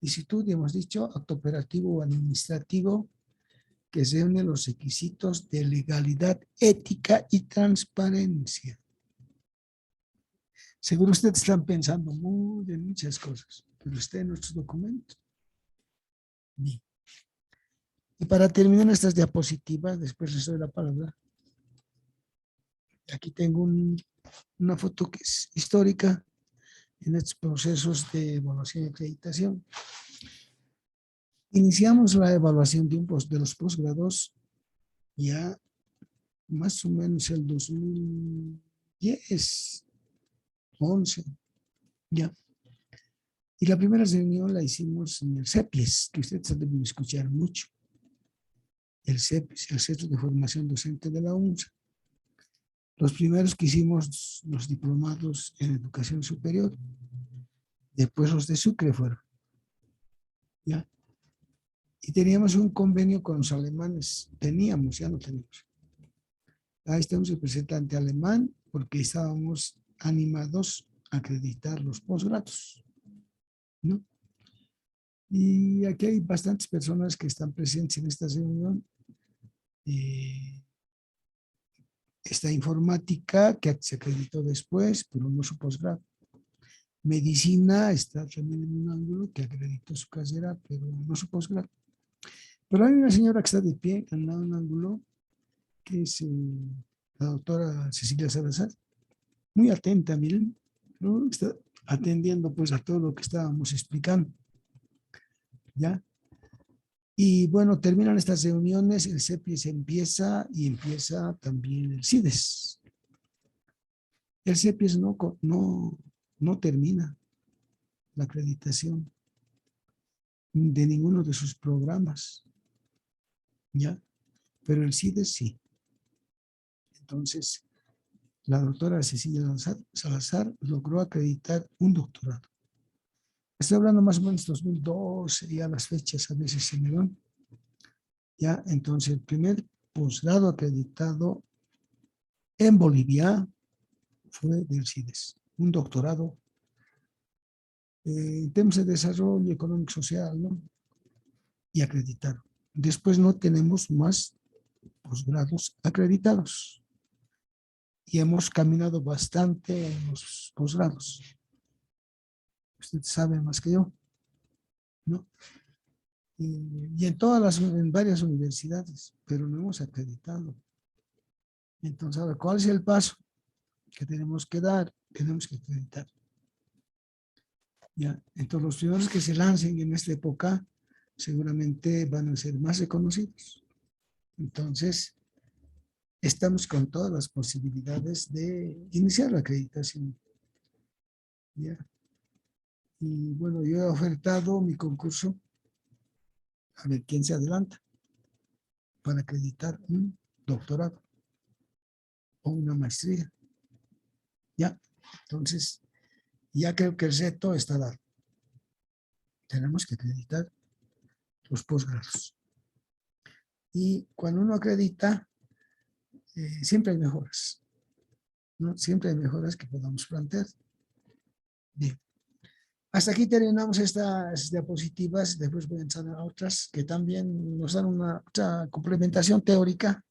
Licitud, hemos dicho, acto operativo o administrativo que reúne los requisitos de legalidad, ética y transparencia. Seguro ustedes están pensando en muchas cosas, pero está en nuestros documentos. Bien. Y para terminar estas diapositivas, después les doy la palabra. Aquí tengo una foto que es histórica en estos procesos de evaluación y acreditación. Iniciamos la evaluación de los posgrados ya más o menos el 2010, 11, ya. Y la primera reunión la hicimos en el CEPIES, que ustedes deben escuchar mucho. El CEPIES, el Centro de Formación Docente de la UNSA. Los primeros que hicimos los diplomados en educación superior, después los de Sucre fueron. ¿Ya? Y teníamos un convenio con los alemanes. Teníamos, ya no tenemos. Ahí está un representante alemán porque estábamos animados a acreditar los posgrados, ¿no? Y aquí hay bastantes personas que están presentes en esta reunión. Esta informática que se acreditó después, pero no su posgrado. Medicina está también en un ángulo que acreditó su carrera, pero no su posgrado. Pero hay una señora que está de pie en un ángulo, que es la doctora Cecilia Salazar, muy atenta, miren, ¿no? Está atendiendo pues a todo lo que estábamos explicando. ¿Ya? Y bueno, terminan estas reuniones, el CEPIES empieza y empieza también el CIDES. El CEPIES no termina la acreditación de ninguno de sus programas, ¿ya? Pero el CIDES sí. Entonces, la doctora Cecilia Salazar logró acreditar un doctorado. Estoy hablando más o menos 2012, ya las fechas a veces se me van. Ya, entonces, el primer posgrado acreditado en Bolivia fue del CIDES, un doctorado en temas de desarrollo económico social, ¿no? Y acreditaron. Después no tenemos más posgrados acreditados. Y hemos caminado bastante en los posgrados. Usted sabe más que yo, ¿no? Y en varias universidades, pero no hemos acreditado. Entonces, ahora, ¿cuál es el paso que tenemos que dar? Tenemos que acreditar. ¿Ya? Entonces, los primeros que se lancen en esta época seguramente van a ser más reconocidos. Entonces, estamos con todas las posibilidades de iniciar la acreditación. ¿Ya? Y bueno, yo he ofertado mi concurso a ver quién se adelanta para acreditar un doctorado o una maestría. ¿Ya? Entonces, ya creo que el reto está dado. Tenemos que acreditar los posgrados. Y cuando uno acredita, siempre hay mejoras, ¿no? Siempre hay mejoras que podamos plantear. Bien. Hasta aquí terminamos estas diapositivas. Después voy a entrar a otras que también nos dan una otra complementación teórica.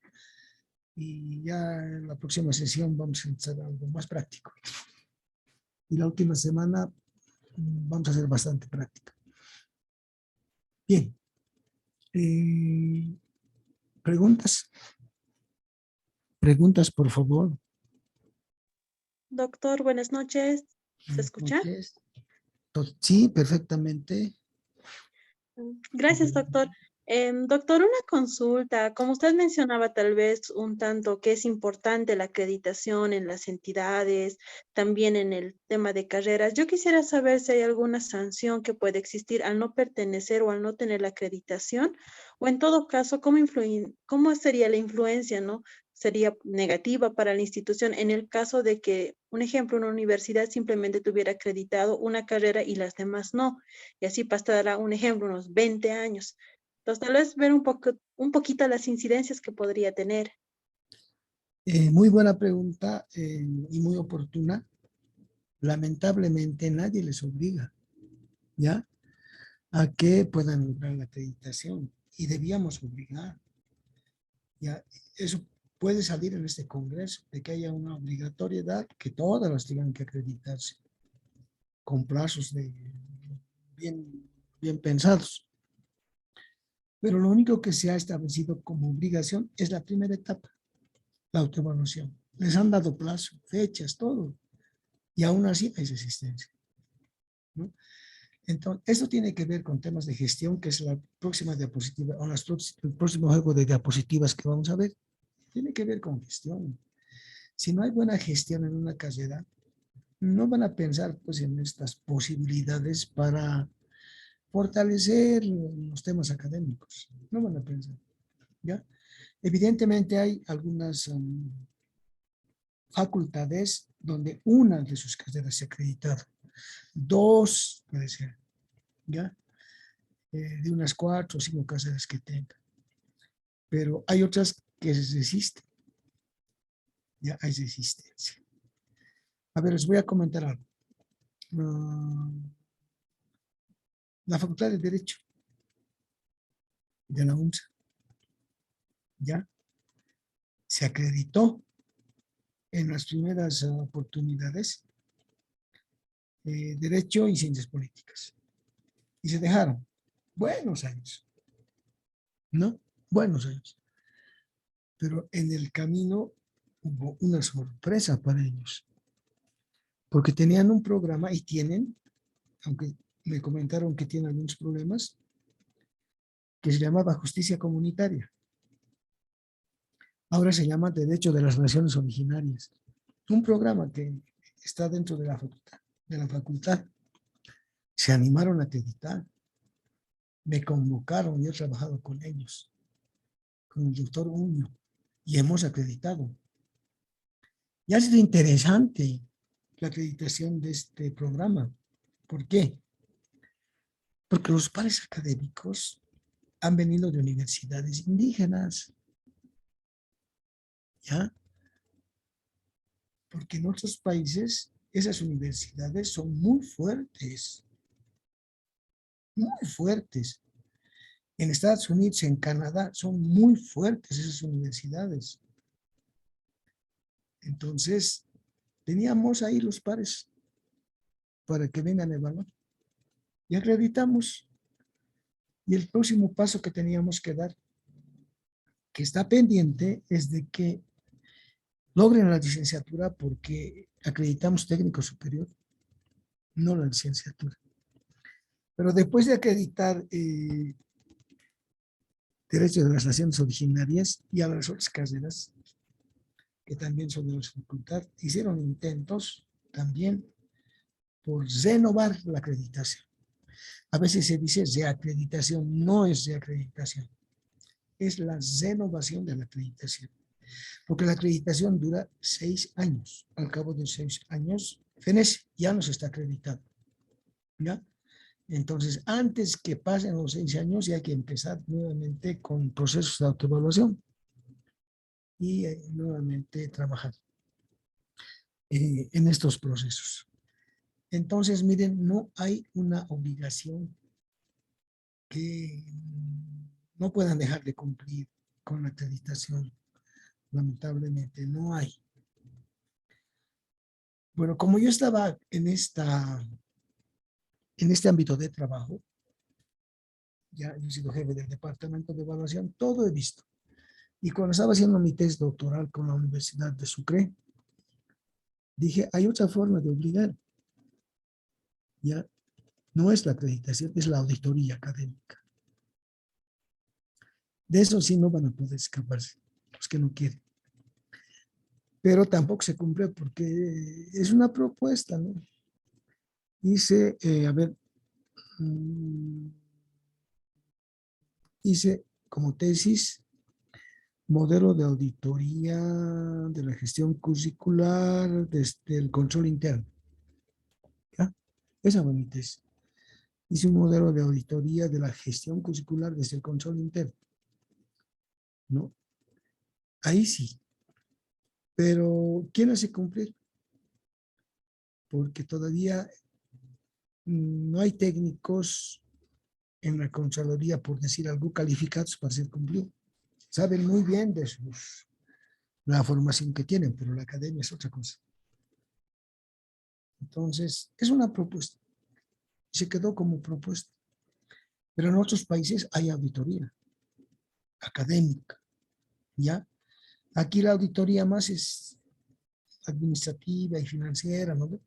Y ya en la próxima sesión vamos a entrar a algo más práctico. Y la última semana vamos a hacer bastante práctica. Bien. ¿Preguntas? Preguntas, por favor. Doctor, buenas noches. ¿Se Buenas escucha? noches. Sí, perfectamente. Gracias, doctor. Doctor, una consulta. Como usted mencionaba tal vez un tanto que es importante la acreditación en las entidades, también en el tema de carreras, yo quisiera saber si hay alguna sanción que puede existir al no pertenecer o al no tener la acreditación, o en todo caso, ¿cómo sería la influencia, no? ¿Sería negativa para la institución en el caso de que, un ejemplo, una universidad simplemente tuviera acreditado una carrera y las demás no? Y así pasará, un ejemplo, unos 20 años. Entonces, tal vez ver un poquito las incidencias que podría tener. Muy buena pregunta y muy oportuna. Lamentablemente nadie les obliga, ¿ya? A que puedan lograr la acreditación y debíamos obligar, ¿ya? Eso puede salir en este congreso, de que haya una obligatoriedad que todas las tengan que acreditarse con plazos bien, bien pensados. Pero lo único que se ha establecido como obligación es la primera etapa, la autoevaluación. Les han dado plazo, fechas, todo, y aún así hay resistencia, ¿no? Entonces, esto tiene que ver con temas de gestión, que es la próxima diapositiva, o el próximo juego de diapositivas que vamos a ver. Tiene que ver con gestión. Si no hay buena gestión en una carrera, no van a pensar pues, en estas posibilidades para fortalecer los temas académicos. No van a pensar, ¿ya? Evidentemente hay algunas facultades donde una de sus carreras se ha acreditado. Dos, puede ser, ¿ya? De unas 4 o 5 carreras que tenga. Pero hay otras que resisten. Ya hay resistencia. A ver, les voy a comentar algo. La Facultad de Derecho de la UNSA ya se acreditó en las primeras oportunidades Derecho y Ciencias Políticas. Y se dejaron buenos años, ¿no? Buenos años. Pero en el camino hubo una sorpresa para ellos, porque tenían un programa y tienen, aunque me comentaron que tienen algunos problemas, que se llamaba Justicia Comunitaria. Ahora se llama Derecho de las Naciones Originarias. Un programa que está dentro de la facultad. Se animaron a acreditar. Me convocaron, yo he trabajado con ellos, con el doctor Uño, y hemos acreditado. Y ha sido interesante la acreditación de este programa. ¿Por qué? Porque los pares académicos han venido de universidades indígenas, ¿ya? Porque en otros países esas universidades son muy fuertes, muy fuertes. En Estados Unidos, en Canadá, son muy fuertes esas universidades. Entonces, teníamos ahí los pares para que vengan a evaluar. Y acreditamos. Y el próximo paso que teníamos que dar, que está pendiente, es de que logren la licenciatura porque acreditamos técnico superior, no la licenciatura. Pero después de acreditar derechos de las naciones originarias y a las otras carreras, que también son de la facultad, hicieron intentos también por renovar la acreditación. A veces se dice reacreditación, no es reacreditación, es la renovación de la acreditación. Porque la acreditación dura 6 años. Al cabo de 6 años, fenece, ya no se está acreditado. ¿Ya? Entonces, antes que pasen los 6 años, ya hay que empezar nuevamente con procesos de autoevaluación y nuevamente trabajar en estos procesos. Entonces, miren, no hay una obligación que no puedan dejar de cumplir con la acreditación. Lamentablemente, no hay. Bueno, como yo estaba en este ámbito de trabajo, ya he sido jefe del departamento de evaluación, todo he visto. Y cuando estaba haciendo mi test doctoral con la Universidad de Sucre, dije, hay otra forma de obligar. Ya no es la acreditación, es la auditoría académica. De eso sí no van a poder escaparse, los que no quieren. Pero tampoco se cumple porque es una propuesta, ¿no? Hice, hice como tesis modelo de auditoría de la gestión curricular desde el control interno. ¿Ya? Esa fue mi tesis. Hice un modelo de auditoría de la gestión curricular desde el control interno. ¿No? Ahí sí. Pero ¿quién hace cumplir? Porque todavía no hay técnicos en la Contraloría, por decir algo, calificados para ser cumplido. Saben muy bien de la formación que tienen, pero la academia es otra cosa. Entonces, es una propuesta. Se quedó como propuesta. Pero en otros países hay auditoría académica, ¿ya? Aquí la auditoría más es administrativa y financiera, ¿no?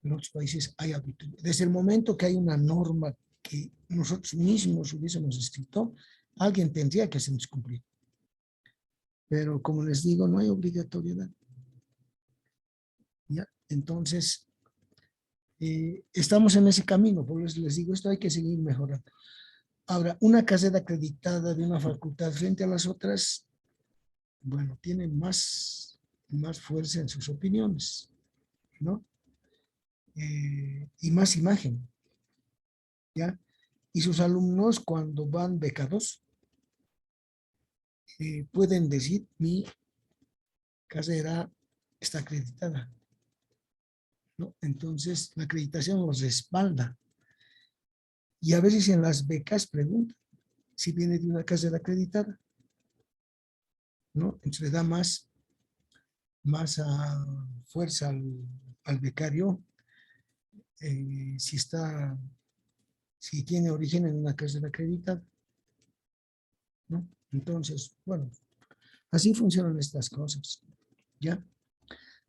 En otros países hay auditoría. Desde el momento que hay una norma que nosotros mismos hubiésemos escrito, alguien tendría que hacernos cumplir. Pero como les digo, no hay obligatoriedad. ¿Ya? Entonces, estamos en ese camino, por eso les digo, esto hay que seguir mejorando. Ahora, una carrera acreditada de una facultad frente a las otras, bueno, tiene más fuerza en sus opiniones, ¿no? Y más imagen, ¿ya? Y sus alumnos, cuando van becados, pueden decir, mi carrera está acreditada, ¿no? Entonces, la acreditación los respalda. Y a veces en las becas preguntan si viene de una carrera acreditada, ¿no? Entonces le da más fuerza al becario si tiene origen en una carrera acreditada, ¿no? Entonces, bueno, así funcionan estas cosas, ¿ya?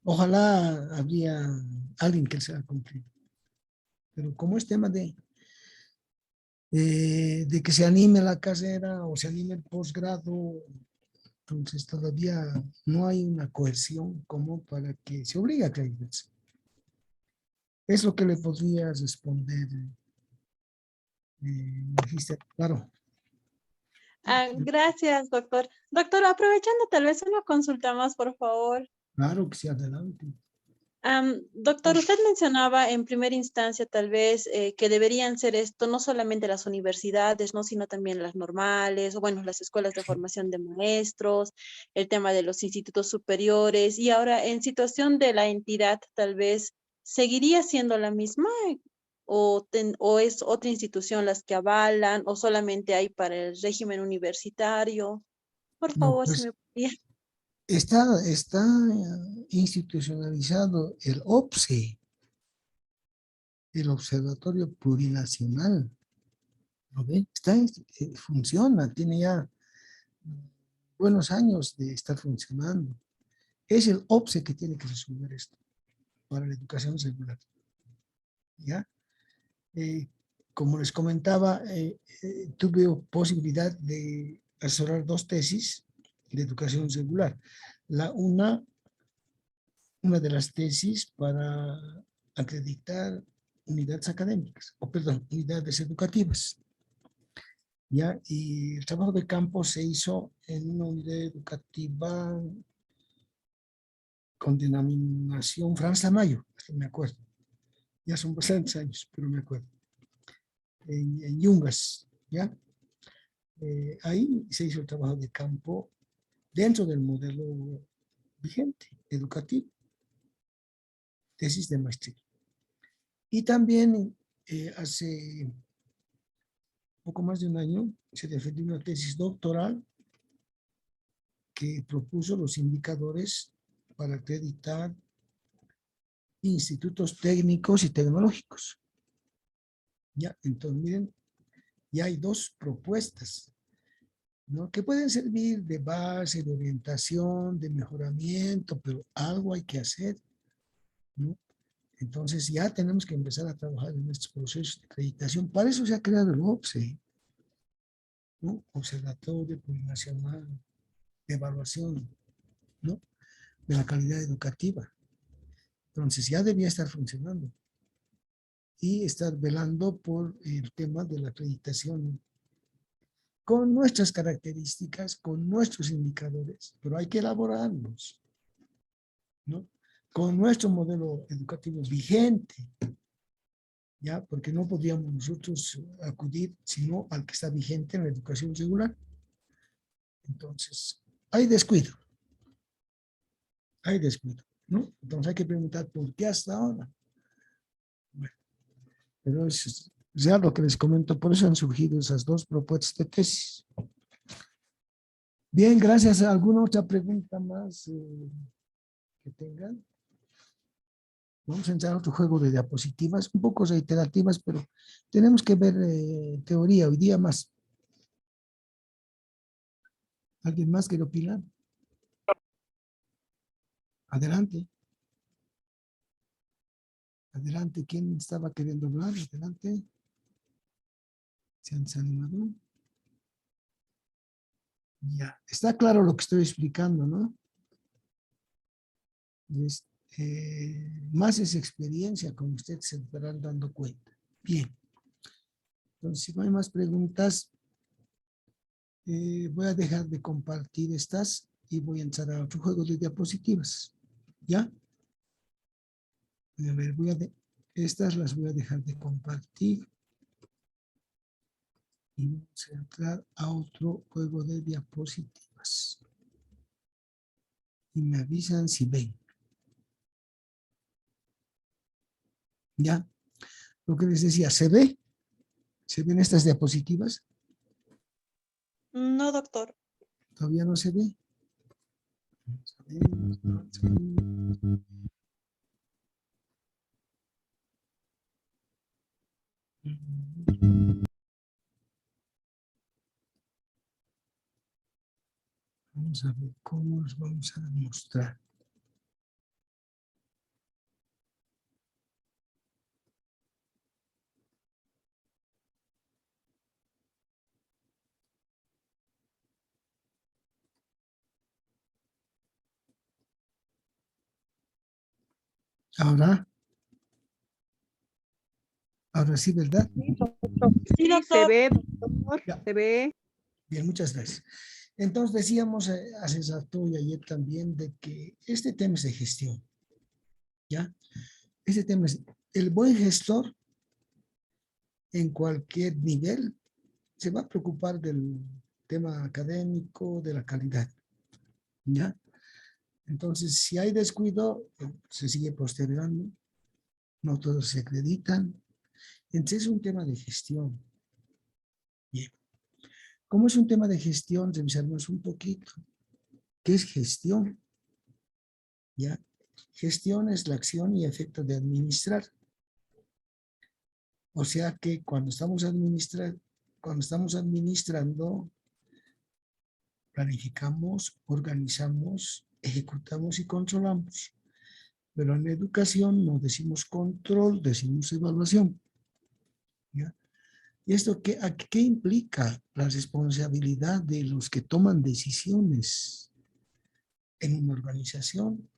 Ojalá habría alguien que se haga cumplir. Pero como es tema de que se anime la carrera o se anime el posgrado, entonces todavía no hay una cohesión como para que se obligue a acreditarse. Es lo que le podría responder, Magister. Claro, Gracias, doctor. Doctor, aprovechando tal vez una consulta más, por favor. claro que sí, adelante. Doctor, usted mencionaba en primera instancia tal vez que deberían ser esto no solamente las universidades, ¿no? Sino también las normales, o bueno, las escuelas de formación de maestros, el tema de los institutos superiores, y ahora en situación de la entidad tal vez seguiría siendo la misma. o es otra institución las que avalan o solamente hay para el régimen universitario? Por No, favor, si pues me podría. está institucionalizado el OPSE, el Observatorio Plurinacional. ¿Lo ve? Funciona, tiene ya buenos años de estar funcionando. Es el OPSE que tiene que resolver esto para la educación regular. ¿Ya? Eh, Como les comentaba, tuve posibilidad de asesorar dos tesis de educación regular. Una de las tesis para acreditar unidades académicas, o perdón, unidades educativas. ¿Ya? Y el trabajo de campo se hizo en una unidad educativa con denominación Franz Mayo, me acuerdo. Ya son bastantes años, pero me acuerdo. En Yungas, ¿ya? Ahí se hizo el trabajo de campo dentro del modelo vigente, educativo, tesis de maestría. Y también hace poco más de un año se defendió una tesis doctoral que propuso los indicadores para acreditar institutos técnicos y tecnológicos. Ya, entonces miren, ya hay dos propuestas, ¿no? Que pueden servir de base, de orientación, de mejoramiento, pero algo hay que hacer, ¿no? Entonces ya tenemos que empezar a trabajar en estos procesos de acreditación. Para eso se ha creado el OPSE, ¿no? Observatorio Plurinacional de Evaluación, ¿no? De la calidad educativa. Entonces ya debía estar funcionando y estar velando por el tema de la acreditación con nuestras características, con nuestros indicadores, pero hay que elaborarlos, ¿no? Con nuestro modelo educativo vigente, ¿ya? Porque no podríamos nosotros acudir sino al que está vigente en la educación regular. Entonces, hay descuido, ¿no? Entonces hay que preguntar por qué hasta ahora. Bueno, pero es ya lo que les comento, por eso han surgido esas dos propuestas de tesis. Bien, gracias. ¿Alguna otra pregunta más que tengan? Vamos a entrar a otro juego de diapositivas, un poco reiterativas, pero tenemos que ver teoría hoy día más. ¿Alguien más quiere opinar? Adelante. Adelante. ¿Quién estaba queriendo hablar? Adelante. ¿Se han animado? Ya. Está claro lo que estoy explicando, ¿no? Más es experiencia, como ustedes se estarán dando cuenta. Bien. Entonces, si no hay más preguntas, voy a dejar de compartir estas y voy a entrar a otro juego de diapositivas. ¿Ya? A ver, estas las voy a dejar de compartir y vamos a entrar a otro juego de diapositivas. Y me avisan si ven. ¿Ya? Lo que les decía, ¿se ve? ¿Se ven estas diapositivas? No, doctor. ¿Todavía no se ve? Vamos a ver, vamos a ver. Vamos a ver cómo los vamos a mostrar. Ahora sí, ¿verdad? Sí, Sí, se doctor. ve, doctor, Ya. se ve. Bien, muchas gracias. Entonces decíamos hace rato y ayer también de que este tema es de gestión, ¿ya? Este tema es el buen gestor en cualquier nivel se va a preocupar del tema académico, de la calidad, ¿ya? Entonces, si hay descuido, se sigue postergando, no todos se acreditan Entonces es un tema de gestión. Bien. Como es un tema de gestión, revisarnos un poquito. ¿Qué es gestión? ¿Ya? Gestión es la acción y efecto de administrar. O sea que cuando estamos administrando, planificamos, organizamos, ejecutamos y controlamos. Pero en educación no decimos control, decimos evaluación. ¿Ya? ¿Y esto qué implica? La responsabilidad de los que toman decisiones en una organización,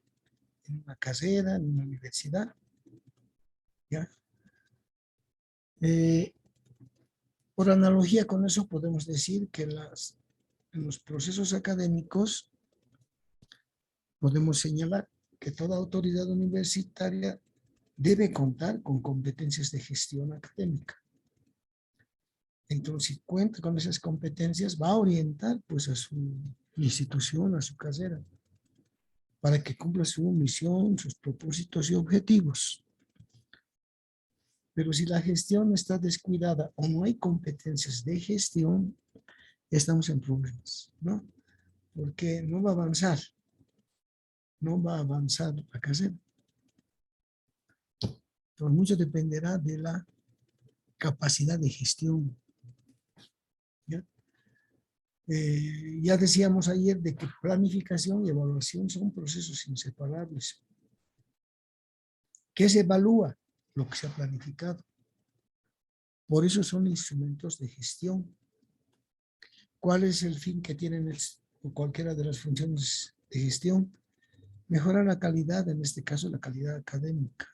en una carrera, en una universidad. ¿Ya? Por analogía con eso podemos decir que en los procesos académicos podemos señalar que toda autoridad universitaria debe contar con competencias de gestión académica. Entonces, si cuenta con esas competencias, va a orientar pues a su institución, a su carrera, para que cumpla su misión, sus propósitos y objetivos. Pero si la gestión está descuidada o no hay competencias de gestión, estamos en problemas, ¿no? Porque no va a avanzar la carrera. Entonces, mucho dependerá de la capacidad de gestión. ¿Ya? Ya decíamos ayer de que planificación y evaluación son procesos inseparables. ¿Qué se evalúa? Lo que se ha planificado. Por eso son instrumentos de gestión. ¿Cuál es el fin que tienen cualquiera de las funciones de gestión? Mejorar la calidad, en este caso la calidad académica.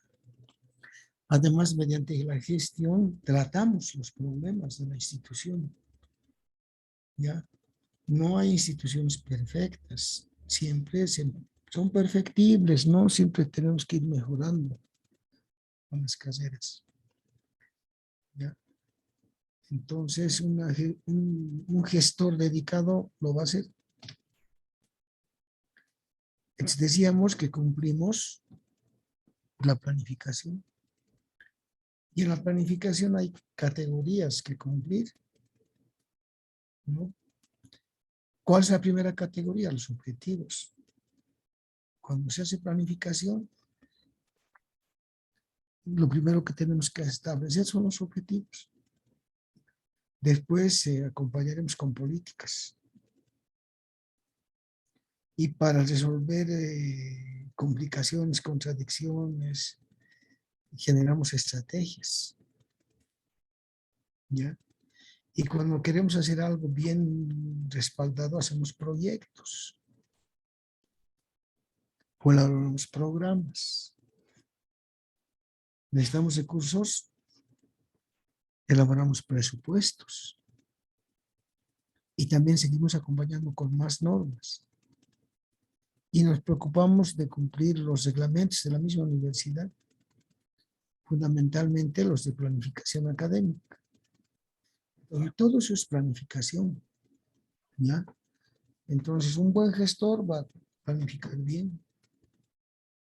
Además, mediante la gestión tratamos los problemas de la institución. ¿Ya? No hay instituciones perfectas, siempre son perfectibles, ¿no? Siempre tenemos que ir mejorando con las carreras. ¿Ya? Entonces, un gestor dedicado lo va a hacer. Entonces, decíamos que cumplimos la planificación. Y en la planificación hay categorías que cumplir, ¿no? ¿Cuál es la primera categoría? Los objetivos. Cuando se hace planificación, lo primero que tenemos que establecer son los objetivos. Después acompañaremos con políticas. Y para resolver complicaciones, contradicciones, generamos estrategias. ¿Ya? Y cuando queremos hacer algo bien respaldado, hacemos proyectos. O elaboramos programas. Necesitamos recursos, elaboramos presupuestos. Y también seguimos acompañando con más normas. Y nos preocupamos de cumplir los reglamentos de la misma universidad, fundamentalmente los de planificación académica. Todo eso es planificación, ¿ya? Entonces, un buen gestor va a planificar bien.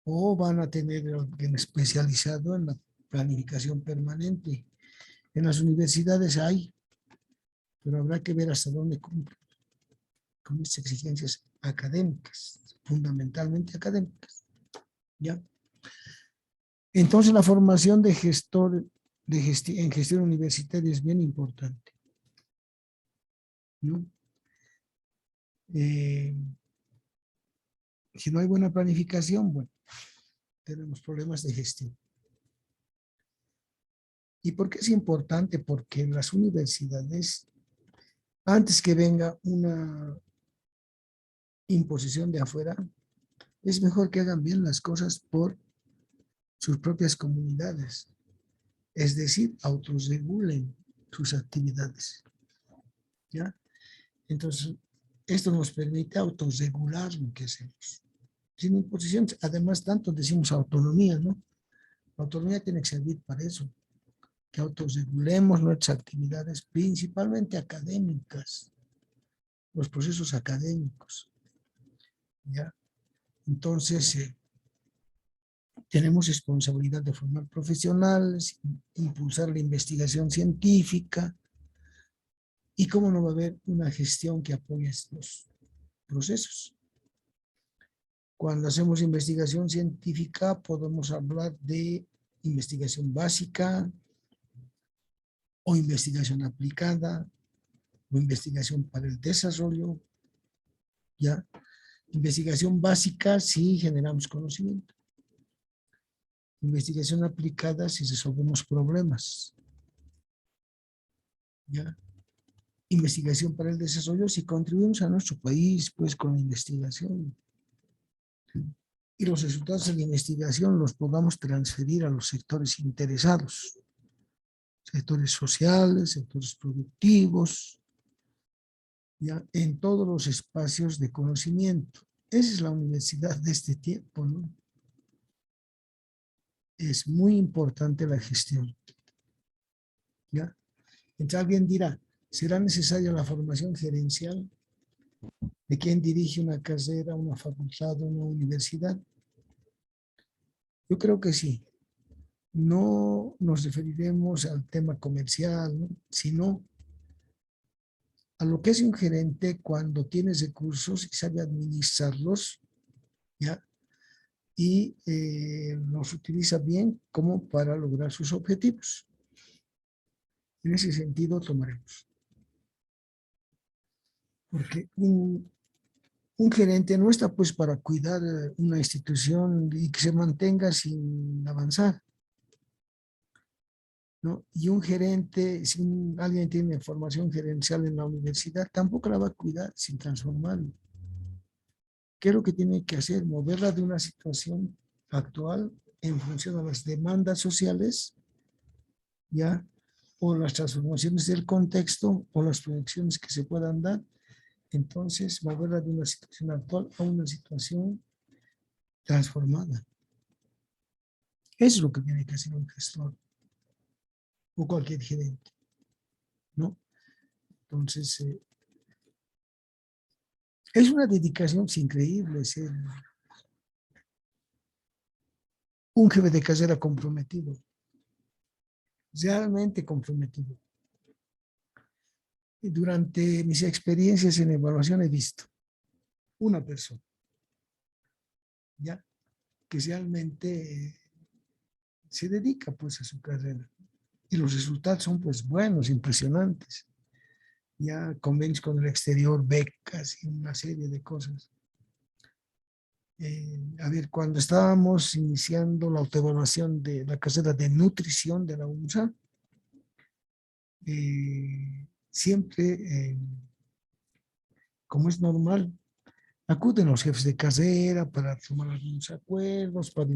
O van a tener alguien especializado en la planificación permanente. En las universidades hay, pero habrá que ver hasta dónde cumple con estas exigencias académicas, fundamentalmente académicas, ¿ya? Entonces, la formación de gestor en gestión universitaria es bien importante, ¿no? Si no hay buena planificación, bueno, tenemos problemas de gestión. ¿Y por qué es importante? Porque en las universidades, antes que venga una imposición de afuera, es mejor que hagan bien las cosas por sus propias comunidades. Es decir, autorregulen sus actividades. ¿Ya? Entonces, esto nos permite autorregular lo que hacemos. Sin imposiciones, además, tanto decimos autonomía, ¿no? La autonomía tiene que servir para eso, que autorregulemos nuestras actividades, principalmente académicas, los procesos académicos. ¿Ya? Entonces, Tenemos responsabilidad de formar profesionales, impulsar la investigación científica, y cómo no va a haber una gestión que apoye estos procesos. Cuando hacemos investigación científica, podemos hablar de investigación básica o investigación aplicada o investigación para el desarrollo. ¿Ya? Investigación básica si generamos conocimiento. Investigación aplicada si resolvemos problemas. ¿Ya? Investigación para el desarrollo si contribuimos a nuestro país pues con la investigación. Y los resultados de la investigación los podamos transferir a los sectores interesados. Sectores sociales, sectores productivos, ¿ya? En todos los espacios de conocimiento. Esa es la universidad de este tiempo, ¿no? Es muy importante la gestión. ¿Ya? Entonces alguien dirá, ¿será necesaria la formación gerencial de quien dirige una carrera, una facultad, una universidad? Yo creo que sí. No nos referiremos al tema comercial, ¿no? Sino a lo que es un gerente cuando tiene recursos y sabe administrarlos, ¿ya? Y los utiliza bien como para lograr sus objetivos. En ese sentido tomaremos. Porque un gerente no está pues para cuidar una institución y que se mantenga sin avanzar, ¿no? Y un gerente, si alguien tiene formación gerencial en la universidad, tampoco la va a cuidar sin transformarla. ¿Qué es lo que tiene que hacer? Moverla de una situación actual en función a las demandas sociales, ¿ya? O las transformaciones del contexto o las proyecciones que se puedan dar. Entonces, moverla de una situación actual a una situación transformada. Eso es lo que tiene que hacer un gestor o cualquier gerente, ¿no? Entonces, es una dedicación increíble ser un jefe de carrera comprometido, realmente comprometido. Y durante mis experiencias en evaluación he visto una persona, ¿ya? Que realmente se dedica pues a su carrera y los resultados son pues buenos, impresionantes. Ya convenios con el exterior, becas y una serie de cosas. A ver, cuando estábamos iniciando la autoevaluación de la carrera de nutrición de la UNSA, siempre, como es normal, acuden los jefes de carrera para tomar algunos acuerdos, para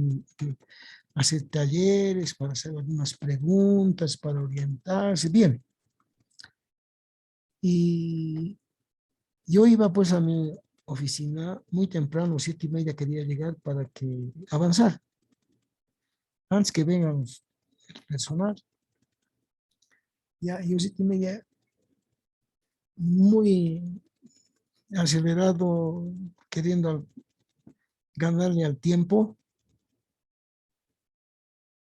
hacer talleres, para hacer algunas preguntas, para orientarse. Bien. Y yo iba pues a mi oficina muy temprano, 7:30 quería llegar para que avanzar. Antes que vengan el personal. Ya, yo 7:30 muy acelerado, queriendo ganarle al tiempo.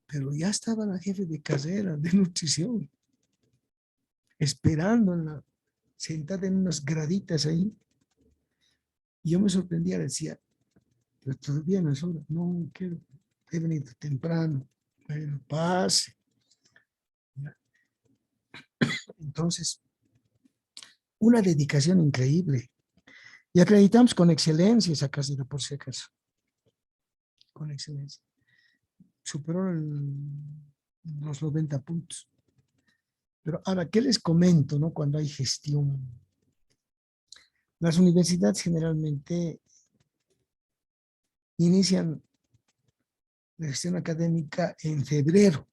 Pero ya estaba la jefe de carrera de nutrición, esperando, sentada en unas graditas ahí. Y yo me sorprendía, decía, pero todavía no es hora. No, quiero, he venido temprano. Bueno, pase. Ya. Entonces, una dedicación increíble. Y acreditamos con excelencia esa carrera, por si acaso. Con excelencia. Superó los 90 puntos. Pero ahora, ¿qué les comento, no? Cuando hay gestión. Las universidades generalmente inician la gestión académica en febrero.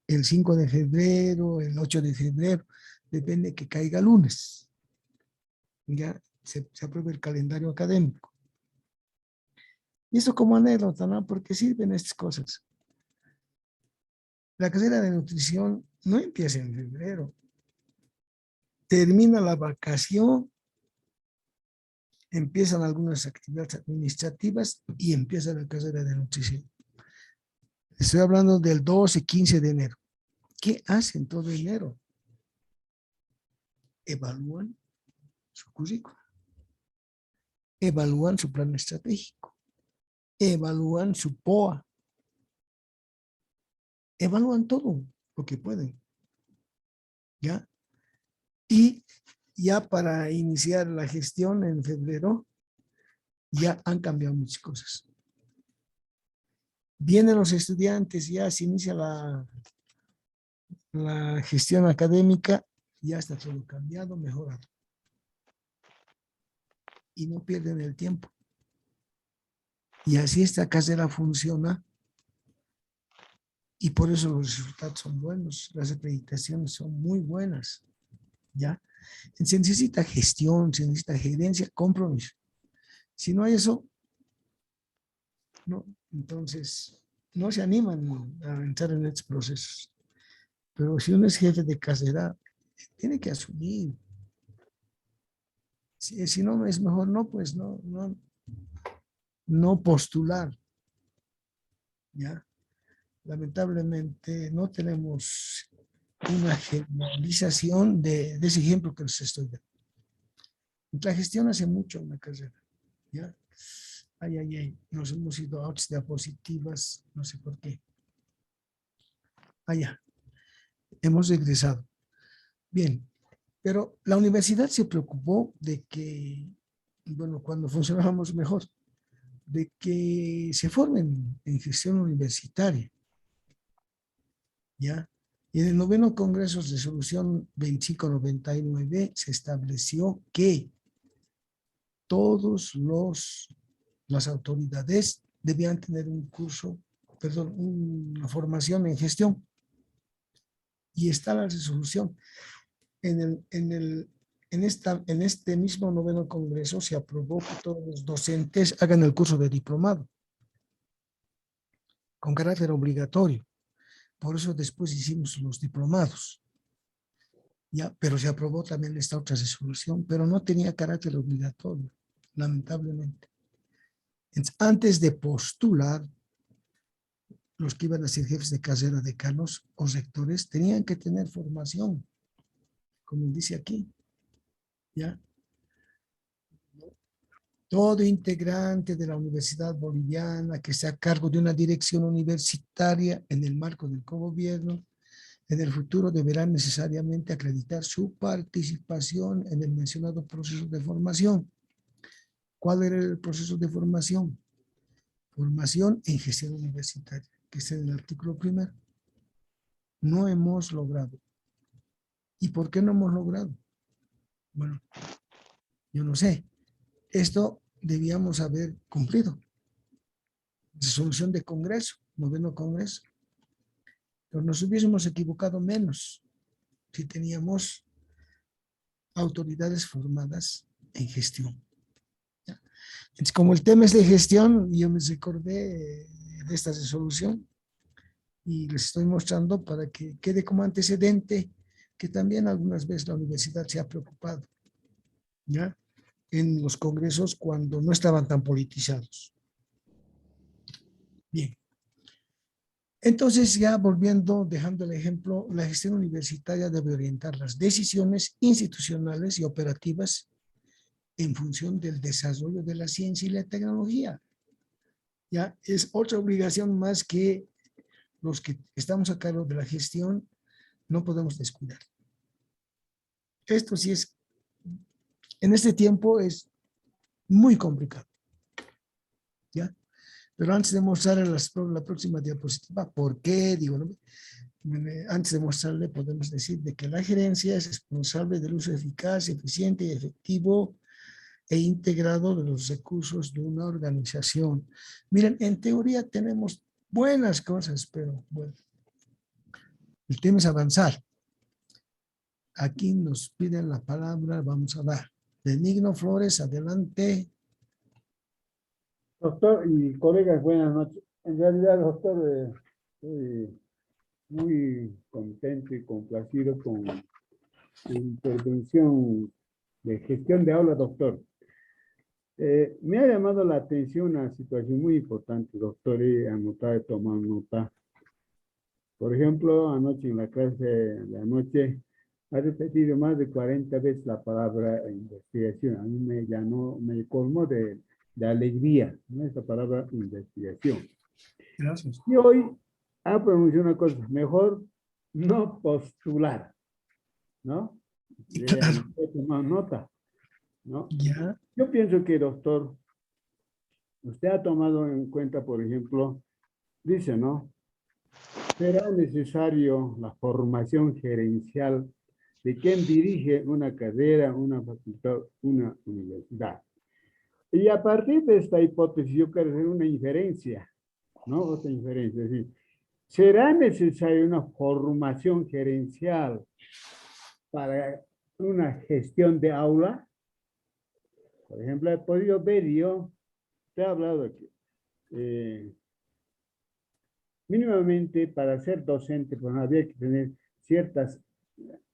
El 5 de febrero, el 8 de febrero, depende que caiga lunes. Ya se aprueba el calendario académico. Y eso como anécdota, ¿no? Porque sirven estas cosas. La carrera de nutrición no empieza en febrero. Termina la vacación, empiezan algunas actividades administrativas y empieza la carrera de nutrición. Estoy hablando del 12, 15 de enero. ¿Qué hacen todo enero? Evalúan su currículum, evalúan su plan estratégico, evalúan su POA, evalúan todo lo que pueden, ¿ya? Y ya para iniciar la gestión en febrero, ya han cambiado muchas cosas. Vienen los estudiantes, ya se inicia la gestión académica, ya está todo cambiado, mejorado. Y no pierden el tiempo. Y así esta carrera funciona. Y por eso los resultados son buenos, las acreditaciones son muy buenas, ¿ya? Se necesita gestión, se necesita gerencia, compromiso. Si no hay eso, no, entonces no se animan a entrar en estos procesos. Pero si uno es jefe de carrera, tiene que asumir. Si no, es mejor no, pues no postular, ¿ya? Lamentablemente no tenemos una generalización de ese ejemplo que les estoy dando. La gestión hace mucho una carrera, ¿ya? Ay, nos hemos ido a otras diapositivas, no sé por qué. Ya, hemos regresado. Bien, pero la universidad se preocupó de que, bueno, cuando funcionábamos mejor, de que se formen en gestión universitaria, ¿ya? Y en el 9º Congreso de Resolución 2599 se estableció que todos las autoridades debían tener una formación en gestión. Y está la resolución. En este mismo 9º Congreso se aprobó que todos los docentes hagan el curso de diplomado con carácter obligatorio. Por eso después hicimos los diplomados. Ya, pero se aprobó también esta otra resolución, pero no tenía carácter obligatorio, lamentablemente. Entonces, antes de postular, los que iban a ser jefes de carrera, decanos o rectores, tenían que tener formación, como dice aquí, ¿ya? Todo integrante de la Universidad Boliviana que sea a cargo de una dirección universitaria en el marco del cogobierno, en el futuro deberá necesariamente acreditar su participación en el mencionado proceso de formación. ¿Cuál era el proceso de formación? Formación en gestión universitaria, que es en el artículo 1. No hemos logrado. ¿Y por qué no hemos logrado? Bueno, yo no sé. Esto debíamos haber cumplido. Resolución de Congreso, 9º Congreso. Pero nos hubiésemos equivocado menos si teníamos autoridades formadas en gestión. Entonces, como el tema es de gestión, yo me recordé de esta resolución y les estoy mostrando para que quede como antecedente que también algunas veces la universidad se ha preocupado, ¿ya? En los congresos cuando no estaban tan politizados. Bien. Entonces, ya volviendo, dejando el ejemplo, la gestión universitaria debe orientar las decisiones institucionales y operativas en función del desarrollo de la ciencia y la tecnología. Ya es otra obligación más que los que estamos a cargo de la gestión no podemos descuidar. Esto sí es, en este tiempo es muy complicado. ¿Ya? Pero antes de mostrar la próxima diapositiva, ¿por qué? Digo, ¿no? Antes de mostrarle, podemos decir de que la gerencia es responsable del uso eficaz, eficiente y efectivo e integrado de los recursos de una organización. Miren, en teoría tenemos buenas cosas, pero bueno, el tema es avanzar. Aquí nos piden la palabra, vamos a dar. Benigno Flores, adelante. Doctor y colegas, buenas noches. En realidad, doctor, estoy muy contento y complacido con su intervención de gestión de aula, doctor. Me ha llamado la atención una situación muy importante, doctor, he anotado y tomado nota. Por ejemplo, anoche en la clase de anoche ha repetido más de 40 veces la palabra investigación. A mí me llamó, me colmó de alegría, ¿no? Esta palabra investigación. Gracias. Y hoy ha pronunciado una cosa, mejor no postular, ¿no? He tomado nota, ¿no? Ya. Yo pienso que, doctor, usted ha tomado en cuenta, por ejemplo, dice, ¿no? Será necesario la formación gerencial de quien dirige una carrera, una facultad, una universidad. Y a partir de esta hipótesis, yo quiero hacer una inferencia, ¿no? Otra inferencia, es decir, ¿será necesaria una formación gerencial para una gestión de aula? Por ejemplo, he podido ver yo, te he hablado aquí, mínimamente para ser docente, pues había que tener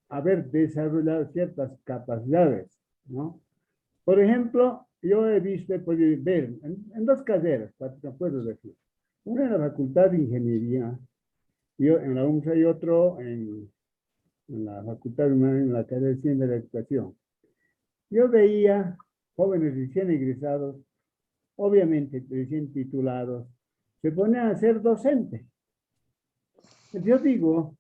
haber desarrollado ciertas capacidades, ¿no? Por ejemplo, yo he visto, he podido ver en dos carreras, te puedo decir. Una en la Facultad de Ingeniería, yo en la UNSA y otro en la Facultad de Humanidades, en la carrera de Ciencia de la Educación. Yo veía jóvenes recién egresados, obviamente recién titulados, se ponían a ser docentes. Yo digo,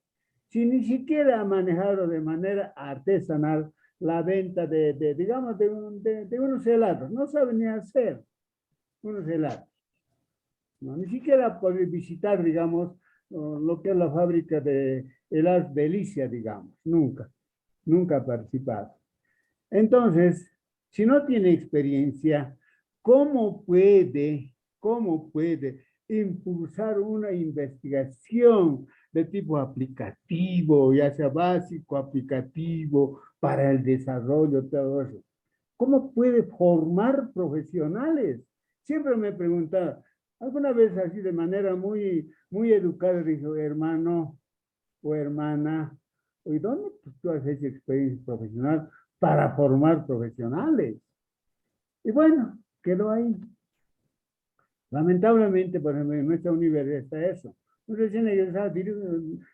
si ni siquiera manejaron de manera artesanal la venta digamos, de unos helados, no saben ni hacer unos helados. No, ni siquiera poder visitar, digamos, lo que es la fábrica de helados Delicia, digamos, nunca ha participado. Entonces, si no tiene experiencia, ¿cómo puede impulsar una investigación de tipo aplicativo, ya sea básico, aplicativo, para el desarrollo, todo eso? ¿Cómo puede formar profesionales? Siempre me he preguntado, alguna vez así de manera muy, muy educada, dijo, hermano o hermana, ¿y dónde tú has hecho experiencia profesional para formar profesionales? Y bueno, quedó ahí. Lamentablemente, por ejemplo, en nuestra universidad está eso. Un recién egresado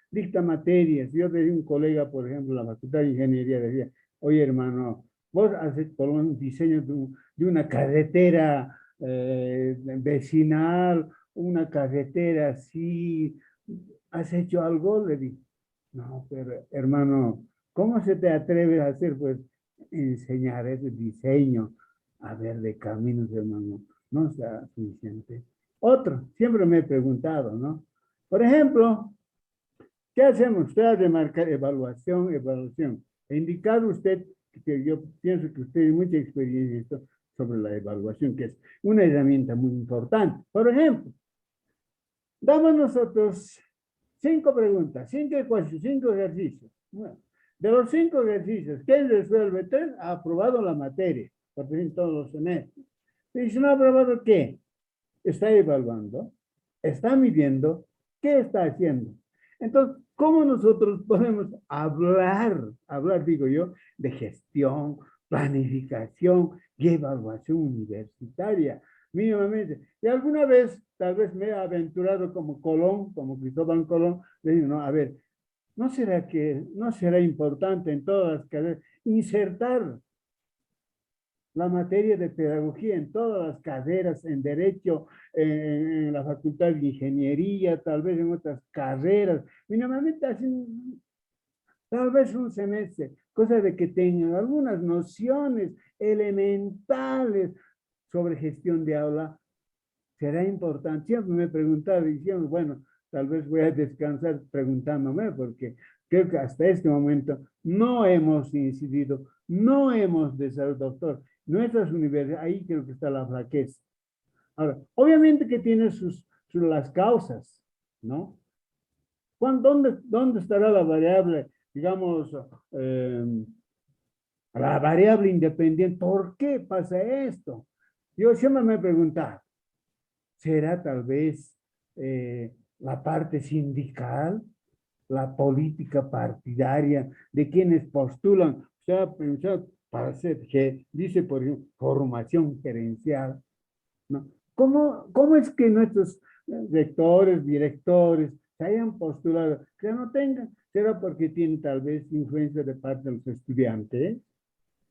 dicta materias. Yo tenía un colega, por ejemplo, en la Facultad de Ingeniería, decía, oye, hermano, vos has hecho por un diseño de una carretera vecinal, una carretera así, ¿has hecho algo? Le dije, no, pero hermano, ¿cómo se te atreve a hacer, pues, enseñar ese diseño? A ver, de caminos, hermano, no sea suficiente. Otro, siempre me he preguntado, ¿no? Por ejemplo, ¿qué hacemos? Usted ha de marcar evaluación. He indicado usted, que yo pienso que usted tiene mucha experiencia en esto, sobre la evaluación, que es una herramienta muy importante. Por ejemplo, damos nosotros 5 preguntas, 5 ecuaciones, 5 ejercicios. Bueno, de los 5 ejercicios, ¿quién resuelve 3? Ha aprobado la materia, porque en todos los semestres. Y si no ha aprobado, ¿qué? Está evaluando, está midiendo, ¿qué está haciendo? Entonces, ¿cómo nosotros podemos hablar, digo yo, de gestión, planificación y evaluación universitaria? Mínimamente. Y alguna vez, tal vez me he aventurado como Colón, como Cristóbal Colón, le digo, no, a ver, ¿no será importante en todas las carreras insertar la materia de pedagogía en todas las carreras, en derecho, en la facultad de ingeniería, tal vez en otras carreras, mínimamente hacen tal vez un semestre, cosa de que tengan algunas nociones elementales sobre gestión de aula? Será importante. Siempre me he preguntado, diciendo, bueno, tal vez voy a descansar preguntándome, porque creo que hasta este momento no hemos incidido, no hemos desarrollado, doctor, nuestras universidades, ahí creo que está la flaqueza. Ahora, obviamente que tiene las causas, ¿no? ¿Dónde estará la variable, digamos, la variable independiente? ¿Por qué pasa esto? Yo siempre me he preguntado, ¿será tal vez la parte sindical, la política partidaria de quienes postulan? O sea, para hacer, que dice, por ejemplo, formación gerencial, ¿no? ¿Cómo es que nuestros rectores, directores, se hayan postulado, que no tengan, será porque tienen tal vez influencia de parte de los estudiantes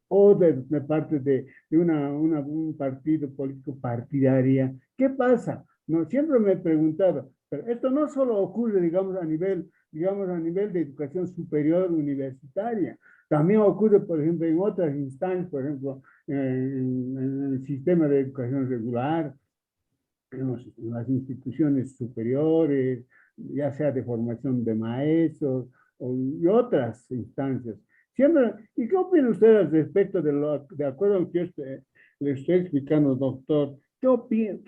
o de parte de un partido político partidaria. ¿Qué pasa? No, siempre me he preguntado, pero esto no solo ocurre, digamos, a nivel de educación superior universitaria, también ocurre, por ejemplo, en otras instancias, por ejemplo, en el sistema de educación regular, en las instituciones superiores, ya sea de formación de maestros y otras instancias. Siempre, ¿y qué opina usted al respecto de acuerdo a lo que le estoy explicando, doctor? ¿Qué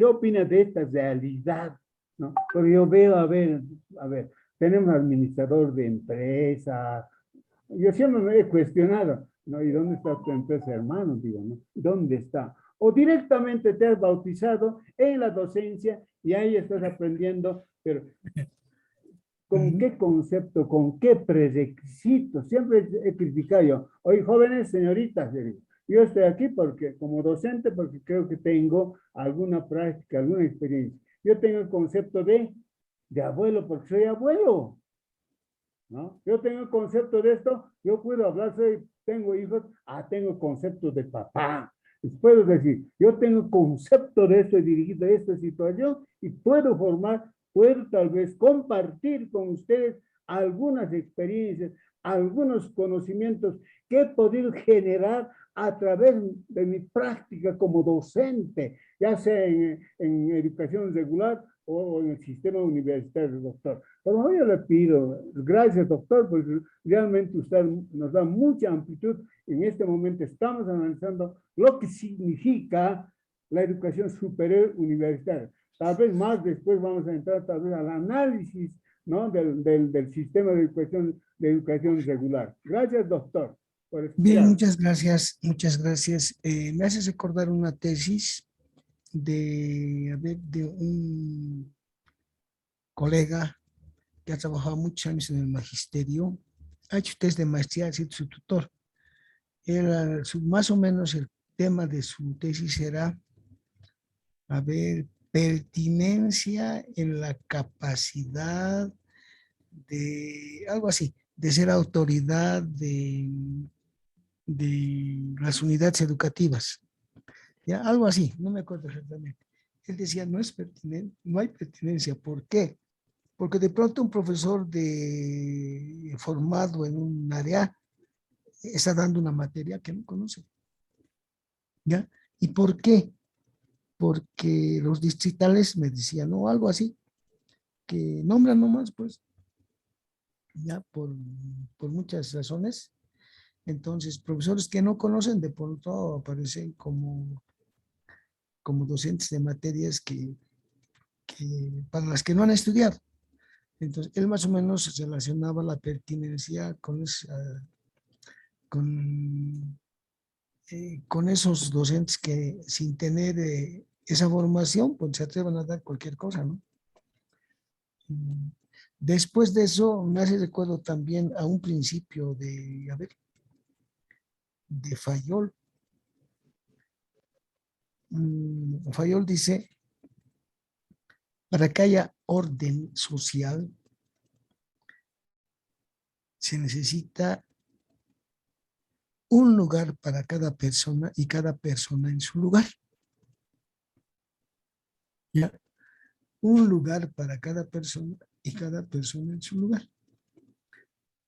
opina de esta realidad? ¿No? Porque yo veo, a ver, tenemos administrador de empresas. Yo siempre me he cuestionado, ¿no? ¿Y dónde está tu empresa, hermano? Digo, ¿no? ¿Dónde está? O directamente te has bautizado en la docencia y ahí estás aprendiendo, pero ¿con qué concepto, con qué prerequisitos? Siempre he criticado yo. Oye, jóvenes, señoritas, yo estoy aquí porque, como docente, porque creo que tengo alguna práctica, alguna experiencia. Yo tengo el concepto de abuelo porque soy abuelo, ¿no? Yo tengo el concepto de esto, yo puedo hablar, tengo hijos, tengo concepto de papá. Puedo decir, yo tengo concepto de esto y dirigido a esta situación y puedo tal vez compartir con ustedes algunas experiencias, algunos conocimientos que he podido generar a través de mi práctica como docente, ya sea en educación regular o en el sistema universitario, doctor. Pero yo le pido, gracias, doctor, porque realmente usted nos da mucha amplitud. En este momento estamos analizando lo que significa la educación superior universitaria. Tal vez más después vamos a entrar tal vez al análisis, ¿no? del sistema de educación regular. Gracias, doctor. Bien, muchas gracias, muchas gracias. Me haces recordar una tesis de un colega que ha trabajado muchos años en el magisterio, ha hecho test de maestría, ha sido su tutor. Más o menos el tema de su tesis era, pertinencia en la capacidad de, algo así, de ser autoridad de las unidades educativas. ¿Ya? Algo así, no me acuerdo exactamente. Él decía, no es pertinente, no hay pertinencia. ¿Por qué? Porque de pronto un profesor formado en un área está dando una materia que no conoce. ¿Ya? ¿Y por qué? Porque los distritales me decían, no, algo así, que nombran nomás, pues, ya por muchas razones. Entonces, profesores que no conocen de pronto aparecen como docentes de materias que para las que no han estudiado. Entonces, él más o menos relacionaba la pertinencia con esos docentes que sin tener esa formación, pues se atrevan a dar cualquier cosa, ¿no? Después de eso, me hace recuerdo también a un principio de Fayol. Fayol dice, para que haya orden social, se necesita un lugar para cada persona y cada persona en su lugar. ¿Ya? Un lugar para cada persona y cada persona en su lugar.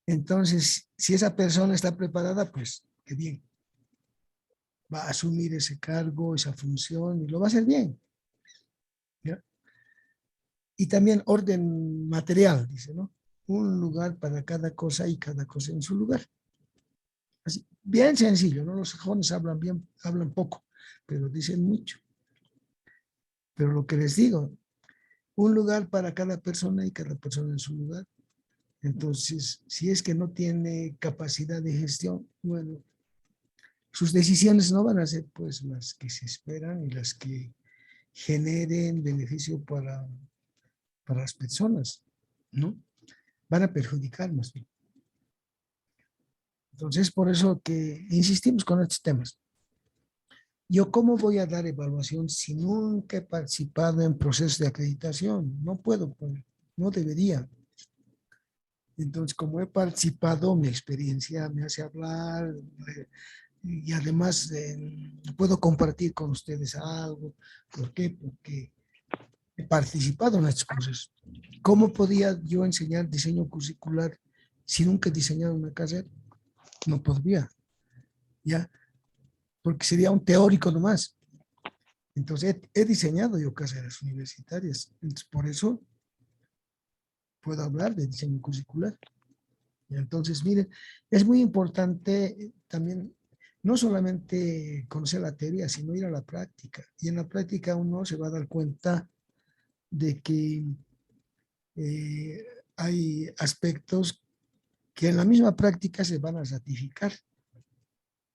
Entonces, si esa persona está preparada, pues, qué bien. Va a asumir ese cargo, esa función y lo va a hacer bien. ¿Ya? Y también orden material, dice, ¿no? Un lugar para cada cosa y cada cosa en su lugar. Así, bien sencillo, ¿no? Los jóvenes hablan poco, pero dicen mucho. Pero lo que les digo, un lugar para cada persona y cada persona en su lugar. Entonces, si es que no tiene capacidad de gestión, bueno, sus decisiones no van a ser pues las que se esperan y las que generen beneficio para las personas, ¿no? Van a perjudicar más bien. Entonces, por eso que insistimos con estos temas. ¿Yo cómo voy a dar evaluación si nunca he participado en procesos de acreditación? No puedo. Pues. no debería. Entonces, como he participado, mi experiencia me hace hablar y además puedo compartir con ustedes algo. ¿Por qué? Porque he participado en estos cursos. ¿Cómo podía yo enseñar diseño curricular si nunca he diseñado una carrera? No podría, ¿ya? Porque sería un teórico nomás. Entonces, he diseñado yo carreras universitarias. Entonces, por eso puedo hablar de diseño curricular. Y entonces, miren, es muy importante también no solamente conocer la teoría, sino ir a la práctica. Y en la práctica uno se va a dar cuenta de que hay aspectos que en la misma práctica se van a ratificar,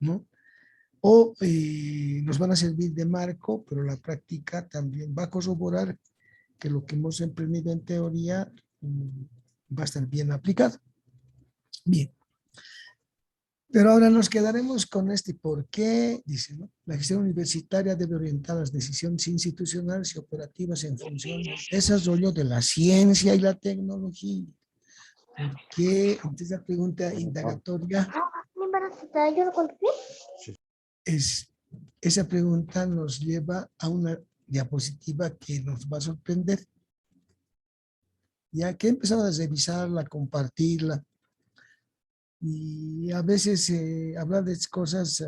¿no? O nos van a servir de marco, pero la práctica también va a corroborar que lo que hemos emprendido en teoría va a estar bien aplicado. Bien. Pero ahora nos quedaremos con este por qué, dice, ¿no? La gestión universitaria debe orientar las decisiones institucionales y operativas en función del desarrollo de la ciencia y la tecnología. ¿Por qué? Entonces la pregunta indagatoria esa pregunta nos lleva a una diapositiva que nos va a sorprender. Ya que he empezado a revisarla, compartirla, y a veces hablar de cosas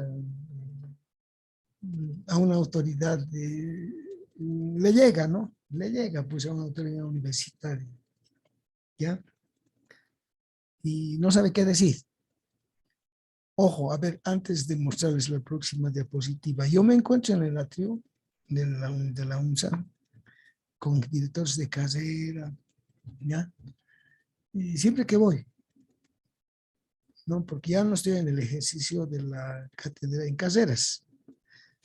a una autoridad le llega, ¿no? Le llega pues a una autoridad universitaria, ¿ya? Y no sabe qué decir. Ojo, a ver, antes de mostrarles la próxima diapositiva, yo me encuentro en el atrio de la UNSA con directores de carrera, ¿ya? Y siempre que voy, ¿no? Porque ya no estoy en el ejercicio de la cátedra en carreras,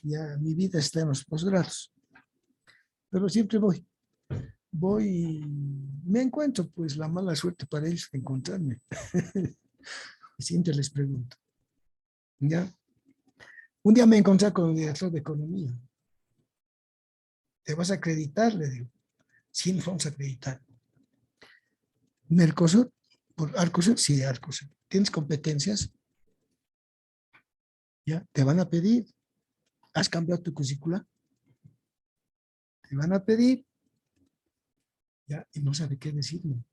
ya mi vida está en los posgrados, pero siempre voy y me encuentro, pues la mala suerte para ellos de encontrarme. Siempre les pregunto, ¿ya? Un día me encontré con el director de economía. ¿Te vas a acreditar? Le digo. Sí, nos vamos a acreditar. Mercosur, por Arcosur, sí, Arcosur. ¿Tienes competencias? ¿Ya? Te van a pedir. ¿Has cambiado tu currícula? Te van a pedir. ¿Ya? Y no sabe qué decirme.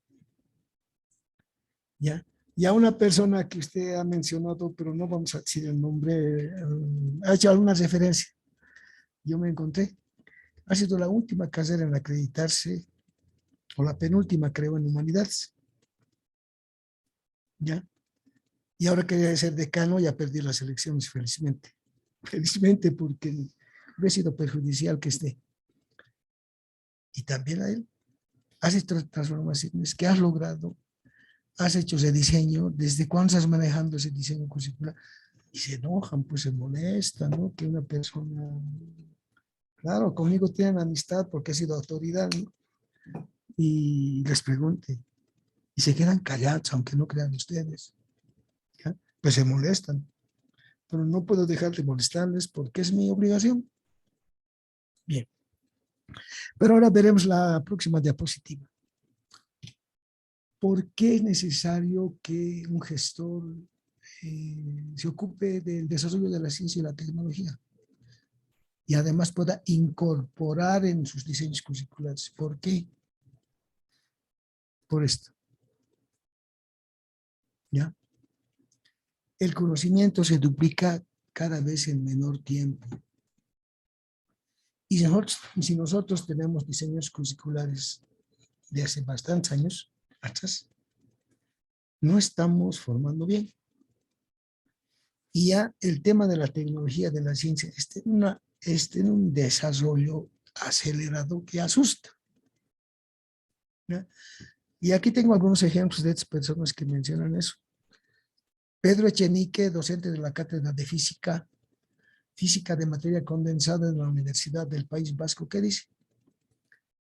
¿Ya? Y a una persona que usted ha mencionado, pero no vamos a decir el nombre, ha hecho alguna referencia. Yo me encontré. Ha sido la última carrera en acreditarse, o la penúltima, creo, en humanidades. ¿Ya? Y ahora quería ser decano, ya perdí las elecciones, felizmente. Felizmente, porque hubiera sido perjudicial que esté. Y también a él. Has hecho transformaciones que has logrado, has hecho ese diseño, ¿desde cuándo estás manejando ese diseño curricular? Y se enojan, pues se molestan, ¿no? Que una persona, claro, conmigo tienen amistad porque he sido autoridad, ¿no? Y les pregunte, y se quedan callados, aunque no crean ustedes, ¿ya? Pues se molestan, pero no puedo dejar de molestarles porque es mi obligación. Bien, pero ahora veremos la próxima diapositiva. ¿Por qué es necesario que un gestor se ocupe del desarrollo de la ciencia y la tecnología? Y además pueda incorporar en sus diseños curriculares. ¿Por qué? Por esto. ¿Ya? El conocimiento se duplica cada vez en menor tiempo. Y si nosotros tenemos diseños curriculares de hace bastantes años atrás, no estamos formando bien. Y ya el tema de la tecnología, de la ciencia, está en un desarrollo acelerado que asusta, ¿ya? Y aquí tengo algunos ejemplos de estas personas que mencionan eso. Pedro Echenique, docente de la Cátedra de Física de Materia Condensada en la Universidad del País Vasco, ¿qué dice?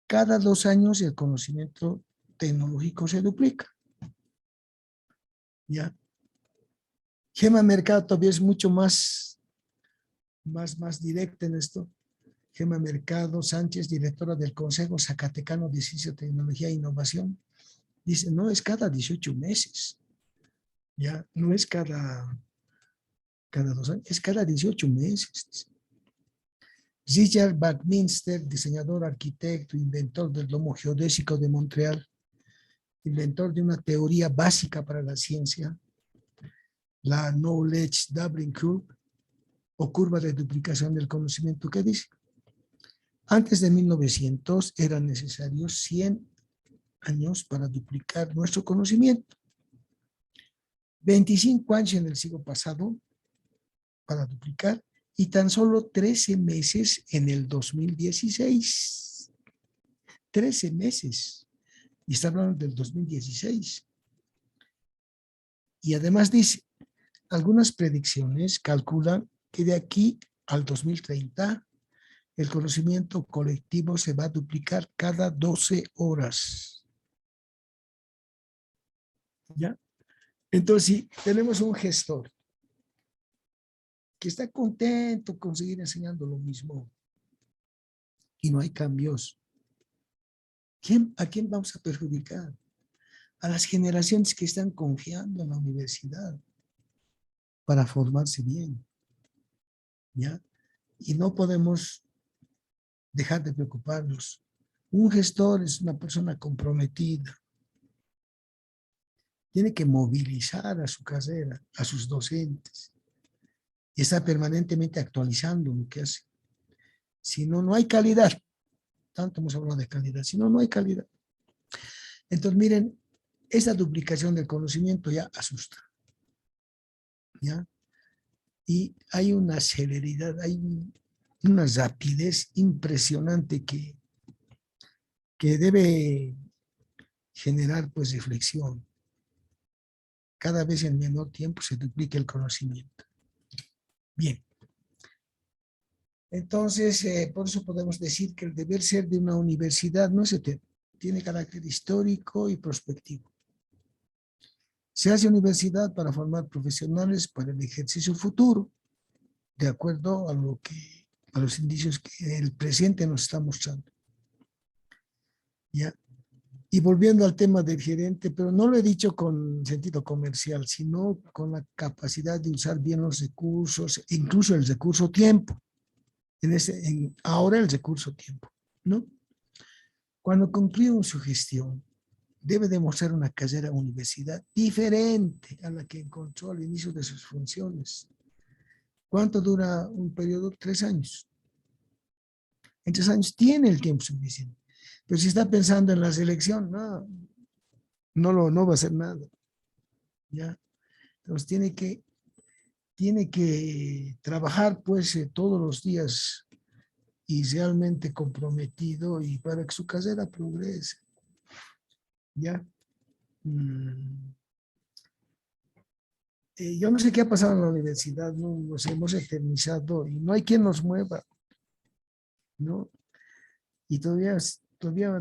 Cada 2 años el conocimiento tecnológico se duplica. ¿Ya? Gemma Mercado todavía es mucho más directa en esto. Gema Mercado Sánchez, directora del Consejo Zacatecano de Ciencia, Tecnología e Innovación, dice, no es cada 18 meses, ya, no es cada 2 años, es cada 18 meses. Richard Buckminster, diseñador, arquitecto, inventor del domo geodésico de Montreal, inventor de una teoría básica para la ciencia, la Knowledge Doubling Curve, o curva de duplicación del conocimiento, que dice, antes de 1900 eran necesarios 100 años para duplicar nuestro conocimiento, 25 años en el siglo pasado para duplicar, y tan solo 13 meses en el 2016. 13 meses. Y está hablando del 2016. Y además dice, algunas predicciones calculan que de aquí al 2030 el conocimiento colectivo se va a duplicar cada 12 horas. ¿Ya? Entonces, si tenemos un gestor que está contento con seguir enseñando lo mismo y no hay cambios, ¿a quién vamos a perjudicar? A las generaciones que están confiando en la universidad para formarse bien, ¿ya? Y no podemos dejar de preocuparnos. Un gestor es una persona comprometida. Tiene que movilizar a su carrera, a sus docentes, y está permanentemente actualizando lo que hace. Si no, no hay calidad. Tanto hemos hablado de calidad. Si no, no hay calidad. Entonces, miren, esa duplicación del conocimiento ya asusta. ¿Ya? Y hay una celeridad, hay una rapidez impresionante que debe generar pues reflexión. Cada vez en menor tiempo se duplica el conocimiento. Bien. Entonces, por eso podemos decir que el deber ser de una universidad no es eterno, tiene carácter histórico y prospectivo. Se hace universidad para formar profesionales para el ejercicio futuro, de acuerdo a los indicios que el presente nos está mostrando. ¿Ya? Y volviendo al tema del gerente, pero no lo he dicho con sentido comercial, sino con la capacidad de usar bien los recursos, incluso el recurso tiempo. Ahora el recurso tiempo, ¿no? Cuando concluye su gestión, debe demostrar una carrera universidad diferente a la que encontró al inicio de sus funciones. ¿Cuánto dura un periodo? 3 años. En 3 años tiene el tiempo suficiente. Pero si está pensando en la selección, no va a hacer nada. ¿Ya? Entonces tiene que trabajar pues todos los días y realmente comprometido y para que su carrera progrese. ¿Ya? Yo no sé qué ha pasado en la universidad, ¿no? Nos hemos eternizado y no hay quien nos mueva, ¿no? Y todavía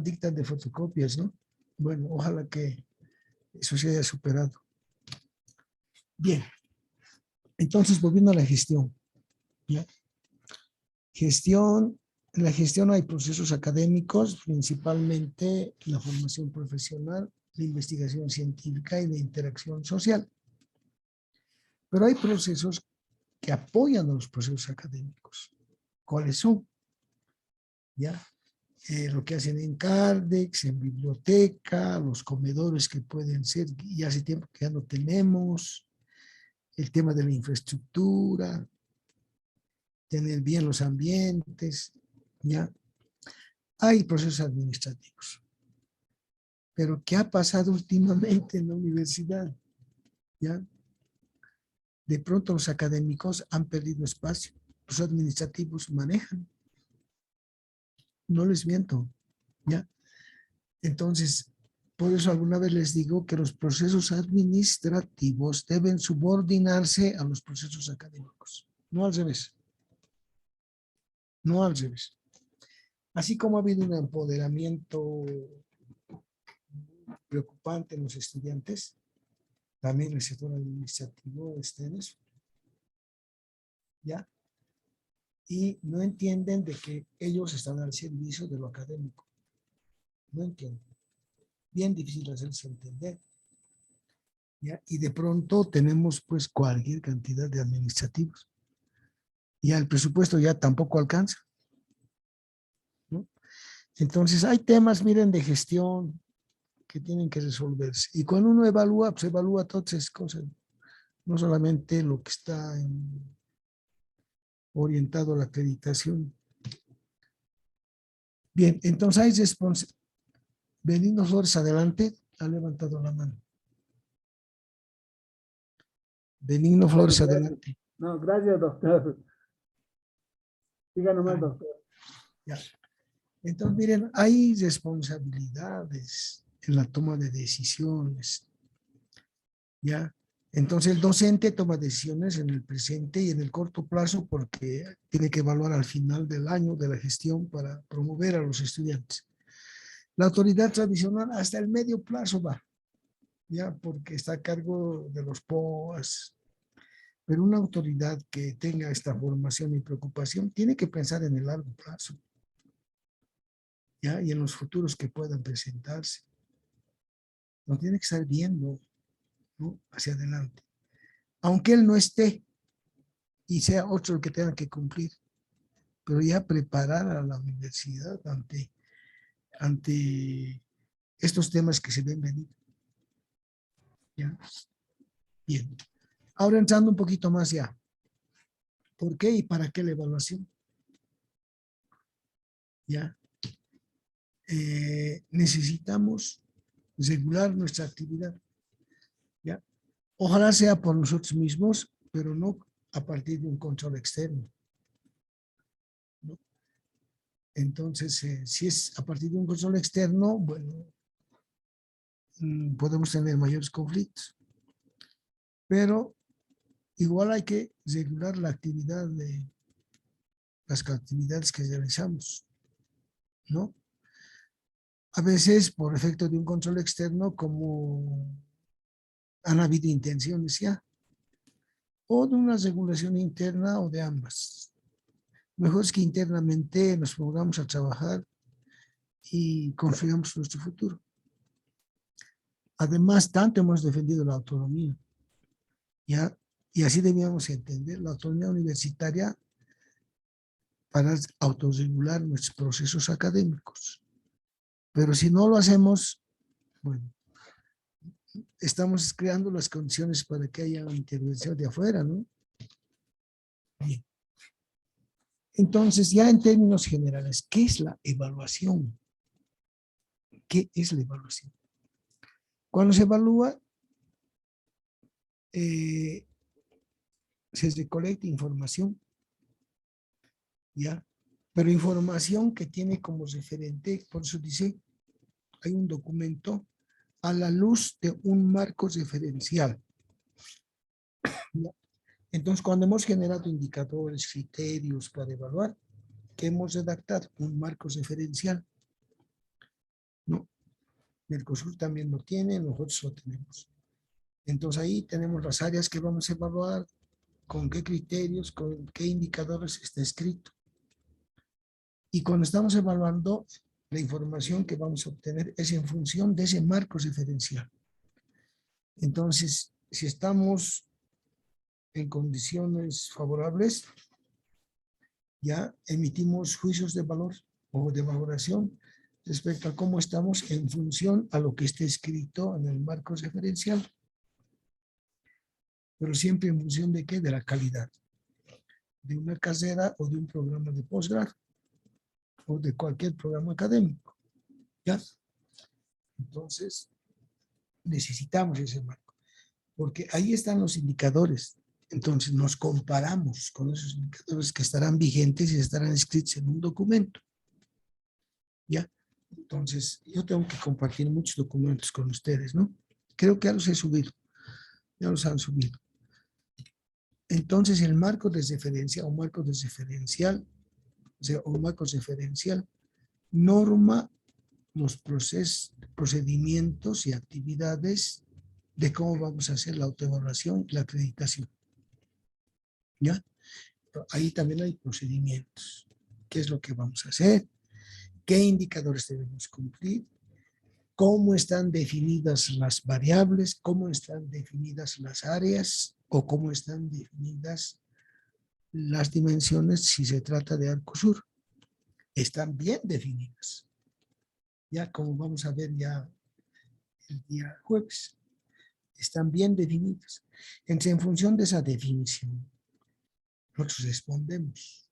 dictan de fotocopias, ¿no? Bueno, ojalá que eso se haya superado. Bien, entonces volviendo a la gestión, ¿ya? En la gestión hay procesos académicos, principalmente la formación profesional, la investigación científica y la interacción social. Pero hay procesos que apoyan a los procesos académicos. ¿Cuáles son? ¿Ya? Lo que hacen en Cardex, en biblioteca, los comedores que pueden ser, y hace tiempo que ya no tenemos, el tema de la infraestructura, tener bien los ambientes, ¿ya? Hay procesos administrativos. Pero ¿qué ha pasado últimamente en la universidad? ¿Ya? De pronto los académicos han perdido espacio, los administrativos manejan. No les miento, ¿ya? Entonces, por eso alguna vez les digo que los procesos administrativos deben subordinarse a los procesos académicos, no al revés. No al revés. Así como ha habido un empoderamiento preocupante en los estudiantes, también el sector administrativo está en eso. ¿Ya? y no entienden de que ellos están al servicio de lo académico. No entienden. Bien difícil hacerse entender. ¿Ya? Y de pronto tenemos pues cualquier cantidad de administrativos. Ya el presupuesto ya tampoco alcanza, ¿no? Entonces hay temas, miren, de gestión que tienen que resolverse. Y cuando uno evalúa, pues evalúa todas esas cosas. No solamente lo que está orientado a la acreditación. Bien, entonces hay responsabilidad. Benigno Flores, adelante, ha levantado la mano. Benigno Flores, adelante. No, gracias, doctor. Siga nomás, doctor. Ya. Entonces, miren, hay responsabilidades en la toma de decisiones. ¿Ya? Entonces, el docente toma decisiones en el presente y en el corto plazo porque tiene que evaluar al final del año de la gestión para promover a los estudiantes. La autoridad tradicional hasta el medio plazo va, ya, porque está a cargo de los POAS. Pero una autoridad que tenga esta formación y preocupación tiene que pensar en el largo plazo, ya, y en los futuros que puedan presentarse. No tiene que estar viendo, ¿no?, hacia adelante. Aunque él no esté y sea otro el que tenga que cumplir, pero ya preparar a la universidad ante estos temas que se ven venir. ¿Ya? Bien. Ahora entrando un poquito más ya. ¿Por qué y para qué la evaluación? ¿Ya? Necesitamos regular nuestra actividad. ¿Ya? Ojalá sea por nosotros mismos, pero no a partir de un control externo, ¿no? Entonces, si es a partir de un control externo, bueno, podemos tener mayores conflictos. Pero igual hay que regular la actividad de las actividades que realizamos, ¿no? A veces, por efecto de un control externo, como han habido intenciones ya, o de una regulación interna o de ambas. Mejor es que internamente nos pongamos a trabajar y construyamos nuestro futuro. Además, tanto hemos defendido la autonomía, ¿ya? Y así debíamos entender la autonomía universitaria para autorregular nuestros procesos académicos. Pero si no lo hacemos, bueno, estamos creando las condiciones para que haya una intervención de afuera, ¿no? Bien. Entonces, ya en términos generales, ¿qué es la evaluación? ¿Qué es la evaluación? Cuando se evalúa, se recolecta información, ¿ya? Pero información que tiene como referente, por eso dice, hay un documento a la luz de un marco referencial. ¿Ya? Entonces, cuando hemos generado indicadores, criterios para evaluar, ¿qué hemos redactado? Un marco referencial. ¿No? Mercosur también lo tiene, nosotros lo tenemos. Entonces ahí tenemos las áreas que vamos a evaluar, con qué criterios, con qué indicadores está escrito. Y cuando estamos evaluando, la información que vamos a obtener es en función de ese marco referencial. Entonces, si estamos en condiciones favorables, ya emitimos juicios de valor o de valoración respecto a cómo estamos en función a lo que esté escrito en el marco referencial. Pero siempre en función de qué, de la calidad de una carrera o de un programa de posgrado o de cualquier programa académico, ¿ya? Entonces, necesitamos ese marco, porque ahí están los indicadores. Entonces, nos comparamos con esos indicadores que estarán vigentes y estarán escritos en un documento, ¿ya? Entonces, yo tengo que compartir muchos documentos con ustedes, ¿no? Creo que ya los he subido, ya los han subido. Entonces, el marco de referencia o marco de referencial, o marco referencial, norma los procedimientos y actividades de cómo vamos a hacer la autoevaluación y la acreditación. ¿Ya? Ahí también hay procedimientos. ¿Qué es lo que vamos a hacer? ¿Qué indicadores debemos cumplir? ¿Cómo están definidas las variables? ¿Cómo están definidas las áreas? ¿O cómo están definidas las dimensiones si se trata de Arcosur? Están bien definidas. Ya como vamos a ver ya el día jueves. Están bien definidas. Entonces, en función de esa definición, nosotros respondemos.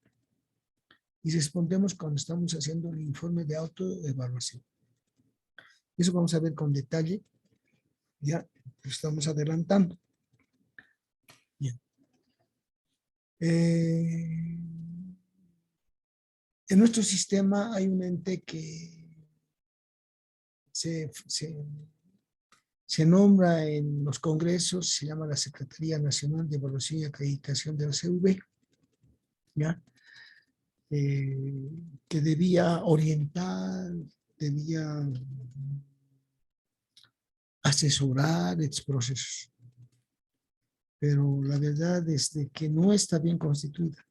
Y respondemos cuando estamos haciendo el informe de autoevaluación. Eso vamos a ver con detalle. Ya lo estamos adelantando. Bien. En nuestro sistema hay un ente que se nombra en los congresos, se llama la Secretaría Nacional de Evaluación y Acreditación de la CV, ¿ya? Que debía orientar, debía asesorar estos procesos. Pero la verdad es de que no está bien constituida.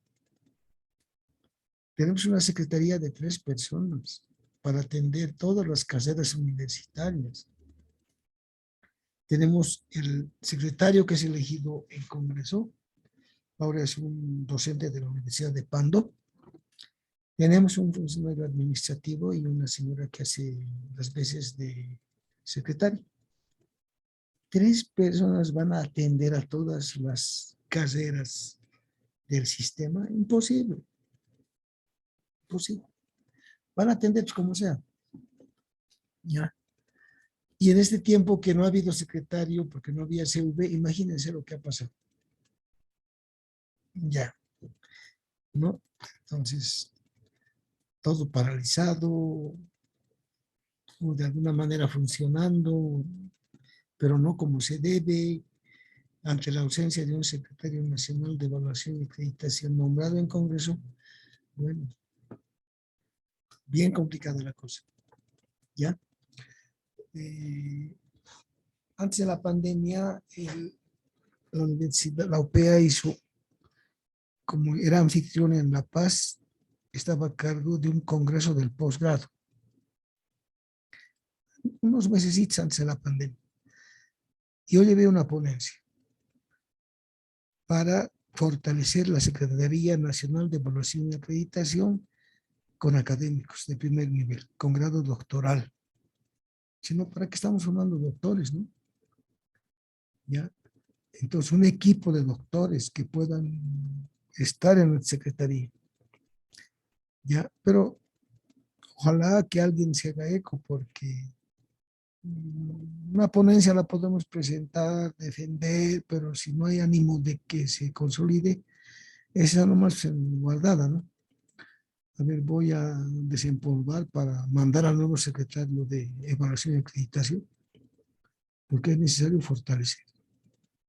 Tenemos una secretaría de 3 personas para atender todas las carreras universitarias. Tenemos el secretario que es elegido en Congreso, ahora es un docente de la Universidad de Pando. Tenemos un funcionario administrativo y una señora que hace las veces de secretaria. 3 personas van a atender a todas las carreras del sistema. Imposible. Imposible. Van a atender como sea. ¿Ya? Y en este tiempo que no ha habido secretario, porque no había CV, imagínense lo que ha pasado. Ya. ¿No? Entonces, todo paralizado, o de alguna manera funcionando, pero no como se debe, ante la ausencia de un secretario nacional de evaluación y acreditación nombrado en Congreso. Bueno, bien complicada la cosa. ¿Ya? Antes de la pandemia, la universidad, la UPEA hizo, como era anfitrión en La Paz, estaba a cargo de un congreso del posgrado. Unos meses antes de la pandemia. Yo llevé una ponencia para fortalecer la Secretaría Nacional de Evaluación y Acreditación con académicos de primer nivel, con grado doctoral. Sino para que estamos formando doctores, ¿no? ¿Ya? Entonces, un equipo de doctores que puedan estar en la Secretaría. ¿Ya? Pero ojalá que alguien se haga eco, porque una ponencia la podemos presentar, defender, pero si no hay ánimo de que se consolide, esa nomás guardada, ¿no? A ver, voy a desempolvar para mandar al nuevo secretario de Evaluación y Acreditación, porque es necesario fortalecer,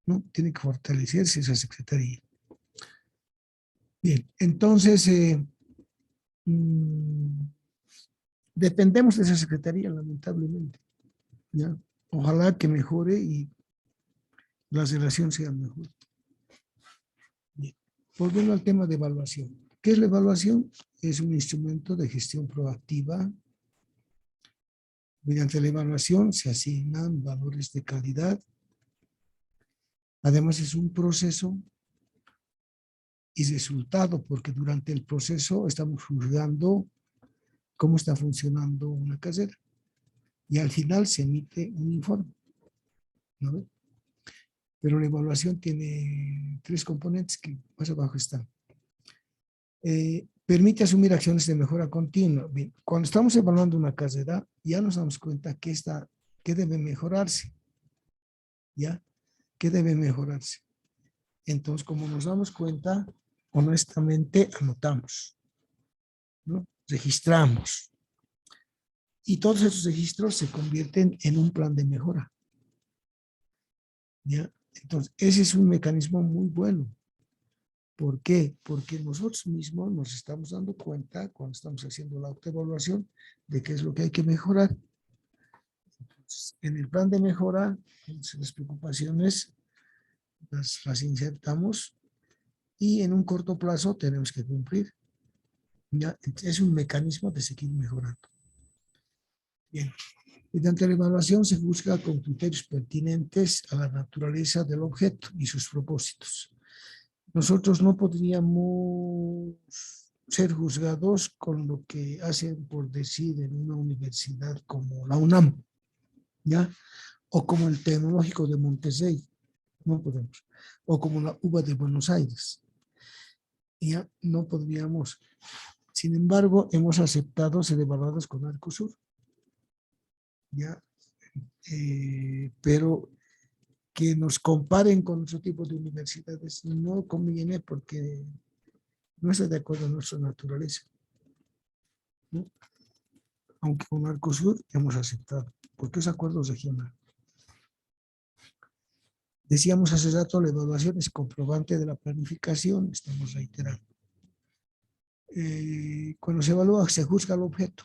¿no? Tiene que fortalecerse esa secretaría. Bien, entonces, dependemos de esa secretaría, lamentablemente, ¿ya? Ojalá que mejore y la relación sea mejor. Bien. Volviendo al tema de evaluación. ¿Qué es la evaluación? Es un instrumento de gestión proactiva. Mediante la evaluación se asignan valores de calidad. Además es un proceso y resultado, porque durante el proceso estamos juzgando cómo está funcionando una carrera. Y al final se emite un informe, ¿no? Pero la evaluación tiene 3 componentes que más abajo están. Permite asumir acciones de mejora continua. Bien, cuando estamos evaluando una carrera, ya nos damos cuenta que debe mejorarse. ¿Ya? ¿Qué debe mejorarse? Entonces, como nos damos cuenta, honestamente anotamos, ¿no? Registramos. Y todos esos registros se convierten en un plan de mejora. ¿Ya? Entonces, ese es un mecanismo muy bueno. ¿Por qué? Porque nosotros mismos nos estamos dando cuenta, cuando estamos haciendo la autoevaluación, de qué es lo que hay que mejorar. Entonces, en el plan de mejora, las preocupaciones las insertamos y en un corto plazo tenemos que cumplir. ¿Ya? Es un mecanismo de seguir mejorando. Bien. Mediante la evaluación se juzga con criterios pertinentes a la naturaleza del objeto y sus propósitos. Nosotros no podríamos ser juzgados con lo que hacen por decir en una universidad como la UNAM, ¿ya? O como el Tecnológico de Monterrey, no podemos, o como la UBA de Buenos Aires. Ya no podríamos. Sin embargo, hemos aceptado ser evaluados con Arcosur, ¿ya? Pero que nos comparen con otro tipo de universidades no conviene porque no está de acuerdo a nuestra naturaleza, ¿no? Aunque con Arcosur hemos aceptado, porque es acuerdo regional. Decíamos hace rato, la evaluación es comprobante de la planificación, estamos reiterando. Cuando se evalúa, se juzga el objeto,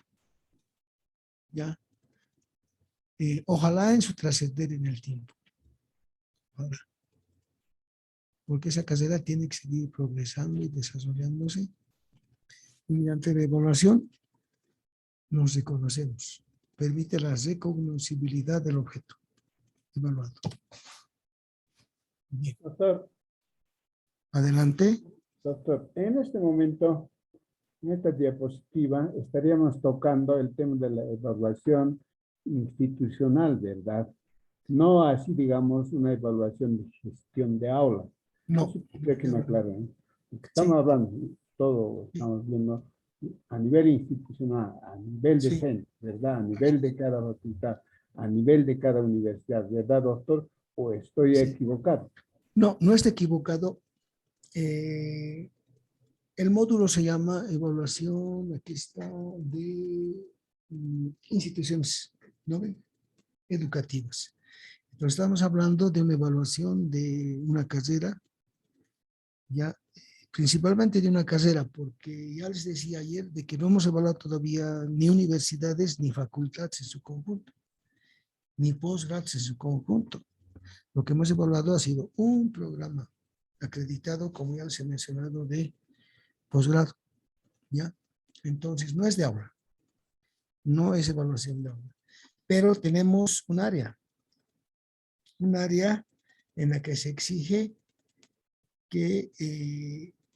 ¿ya? Ojalá en su trascender en el tiempo. Ojalá. Porque esa carrera tiene que seguir progresando y desarrollándose. Y mediante la evaluación nos reconocemos. Permite la recognoscibilidad del objeto evaluado. Bien. Doctor, Adelante. doctor, en este momento, en esta diapositiva, estaríamos tocando el tema de la evaluación institucional, ¿verdad? No así, digamos, una evaluación de gestión de aula. No. Eso creo que me aclaren, ¿eh? Sí. Estamos hablando, todo estamos viendo a nivel institucional, a nivel de Sí. centro, ¿verdad? A nivel de cada facultad, a nivel de cada universidad, ¿verdad, doctor? ¿O estoy Sí. equivocado? No, no está equivocado. El módulo se llama evaluación, aquí está, de instituciones, ¿no ven? Educativas. Entonces estamos hablando de una evaluación de una carrera, ya principalmente de una carrera, porque ya les decía ayer de que no hemos evaluado todavía ni universidades ni facultades en su conjunto, ni posgrados en su conjunto. Lo que hemos evaluado ha sido un programa acreditado, como ya les he mencionado, de posgrado, ¿ya? Entonces, no es de aula, no es evaluación de aula, pero tenemos un área en la que se exige que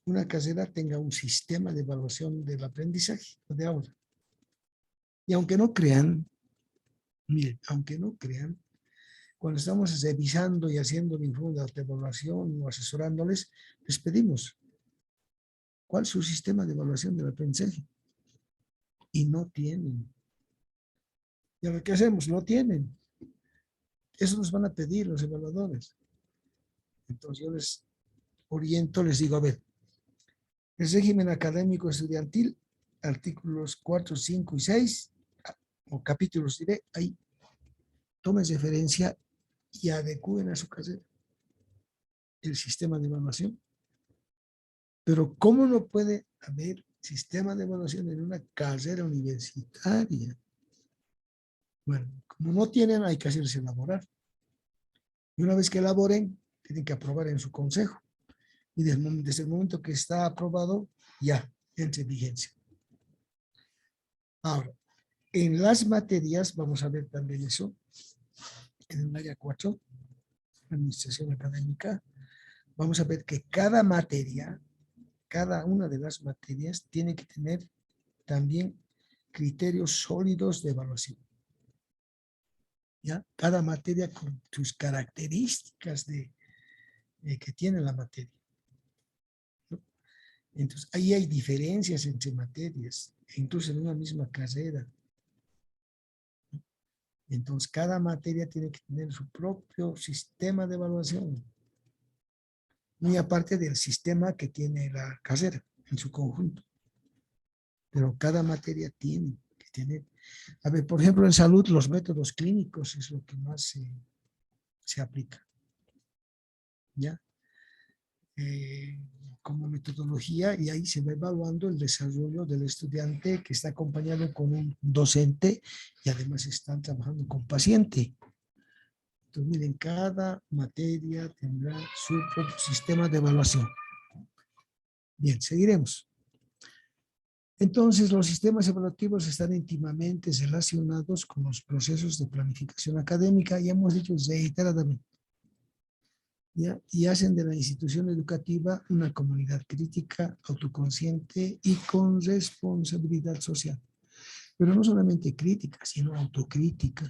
una carrera tenga un sistema de evaluación del aprendizaje de aula. Y aunque no crean, miren, aunque no crean, cuando estamos revisando y haciendo el informe de evaluación o asesorándoles, les pedimos, ¿cuál es su sistema de evaluación del aprendizaje? Y no tienen. ¿Y ahora qué hacemos? No tienen. Eso nos van a pedir los evaluadores. Entonces yo les oriento, les digo, a ver, el régimen académico estudiantil, artículos 4, 5 y 6, o capítulos diré, ahí tomen referencia y adecúen a su carrera el sistema de evaluación. Pero ¿cómo no puede haber sistema de evaluación en una carrera universitaria? Bueno, como no tienen, hay que hacerse elaborar. Y una vez que elaboren, tienen que aprobar en su consejo. Y desde el momento que está aprobado, ya entra en vigencia. Ahora, en las materias, vamos a ver también eso, en el área 4, administración académica, vamos a ver que cada materia, cada una de las materias tiene que tener también criterios sólidos de evaluación. ¿Ya? Cada materia con sus características que tiene la materia. ¿No? Entonces, ahí hay diferencias entre materias, incluso en una misma carrera. ¿No? Entonces, cada materia tiene que tener su propio sistema de evaluación. Muy aparte del sistema que tiene la carrera en su conjunto. Pero cada materia tiene que tener. A ver, por ejemplo, en salud, los métodos clínicos es lo que más se aplica. ¿Ya? Como metodología, y ahí se va evaluando el desarrollo del estudiante que está acompañado con un docente y además están trabajando con paciente. Entonces, miren, cada materia tendrá su propio sistema de evaluación. Bien, seguiremos. Entonces, los sistemas evaluativos están íntimamente relacionados con los procesos de planificación académica, ya hemos dicho reiteradamente, ¿ya? Y hacen de la institución educativa una comunidad crítica, autoconsciente y con responsabilidad social. Pero no solamente crítica, sino autocrítica.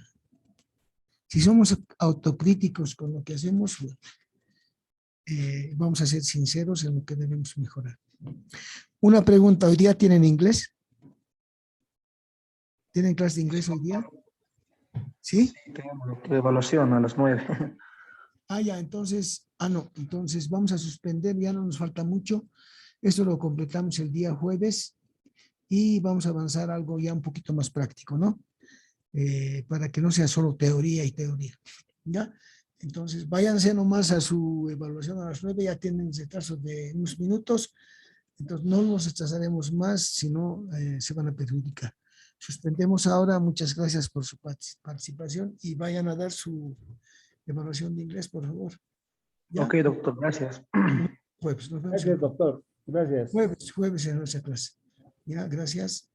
Si somos autocríticos con lo que hacemos, vamos a ser sinceros en lo que debemos mejorar. Una pregunta, ¿hoy día tienen inglés? ¿Tienen clase de inglés hoy día? ¿Sí? Tenemos evaluación a las 9. Ah, ya, entonces, no, entonces vamos a suspender, ya no nos falta mucho. Esto lo completamos el día jueves y vamos a avanzar algo ya un poquito más práctico, ¿no? Para que no sea solo teoría y teoría, ¿ya? Entonces, váyanse nomás a su evaluación a las 9, ya tienen retraso de unos minutos, entonces no nos retrasaremos más, si no se van a perjudicar. Suspendemos ahora, muchas gracias por su participación y vayan a dar su evaluación de inglés, por favor. ¿Ya? Ok, doctor, gracias. Jueves, nos vemos Gracias, el doctor. Gracias. jueves en nuestra clase. Ya, gracias.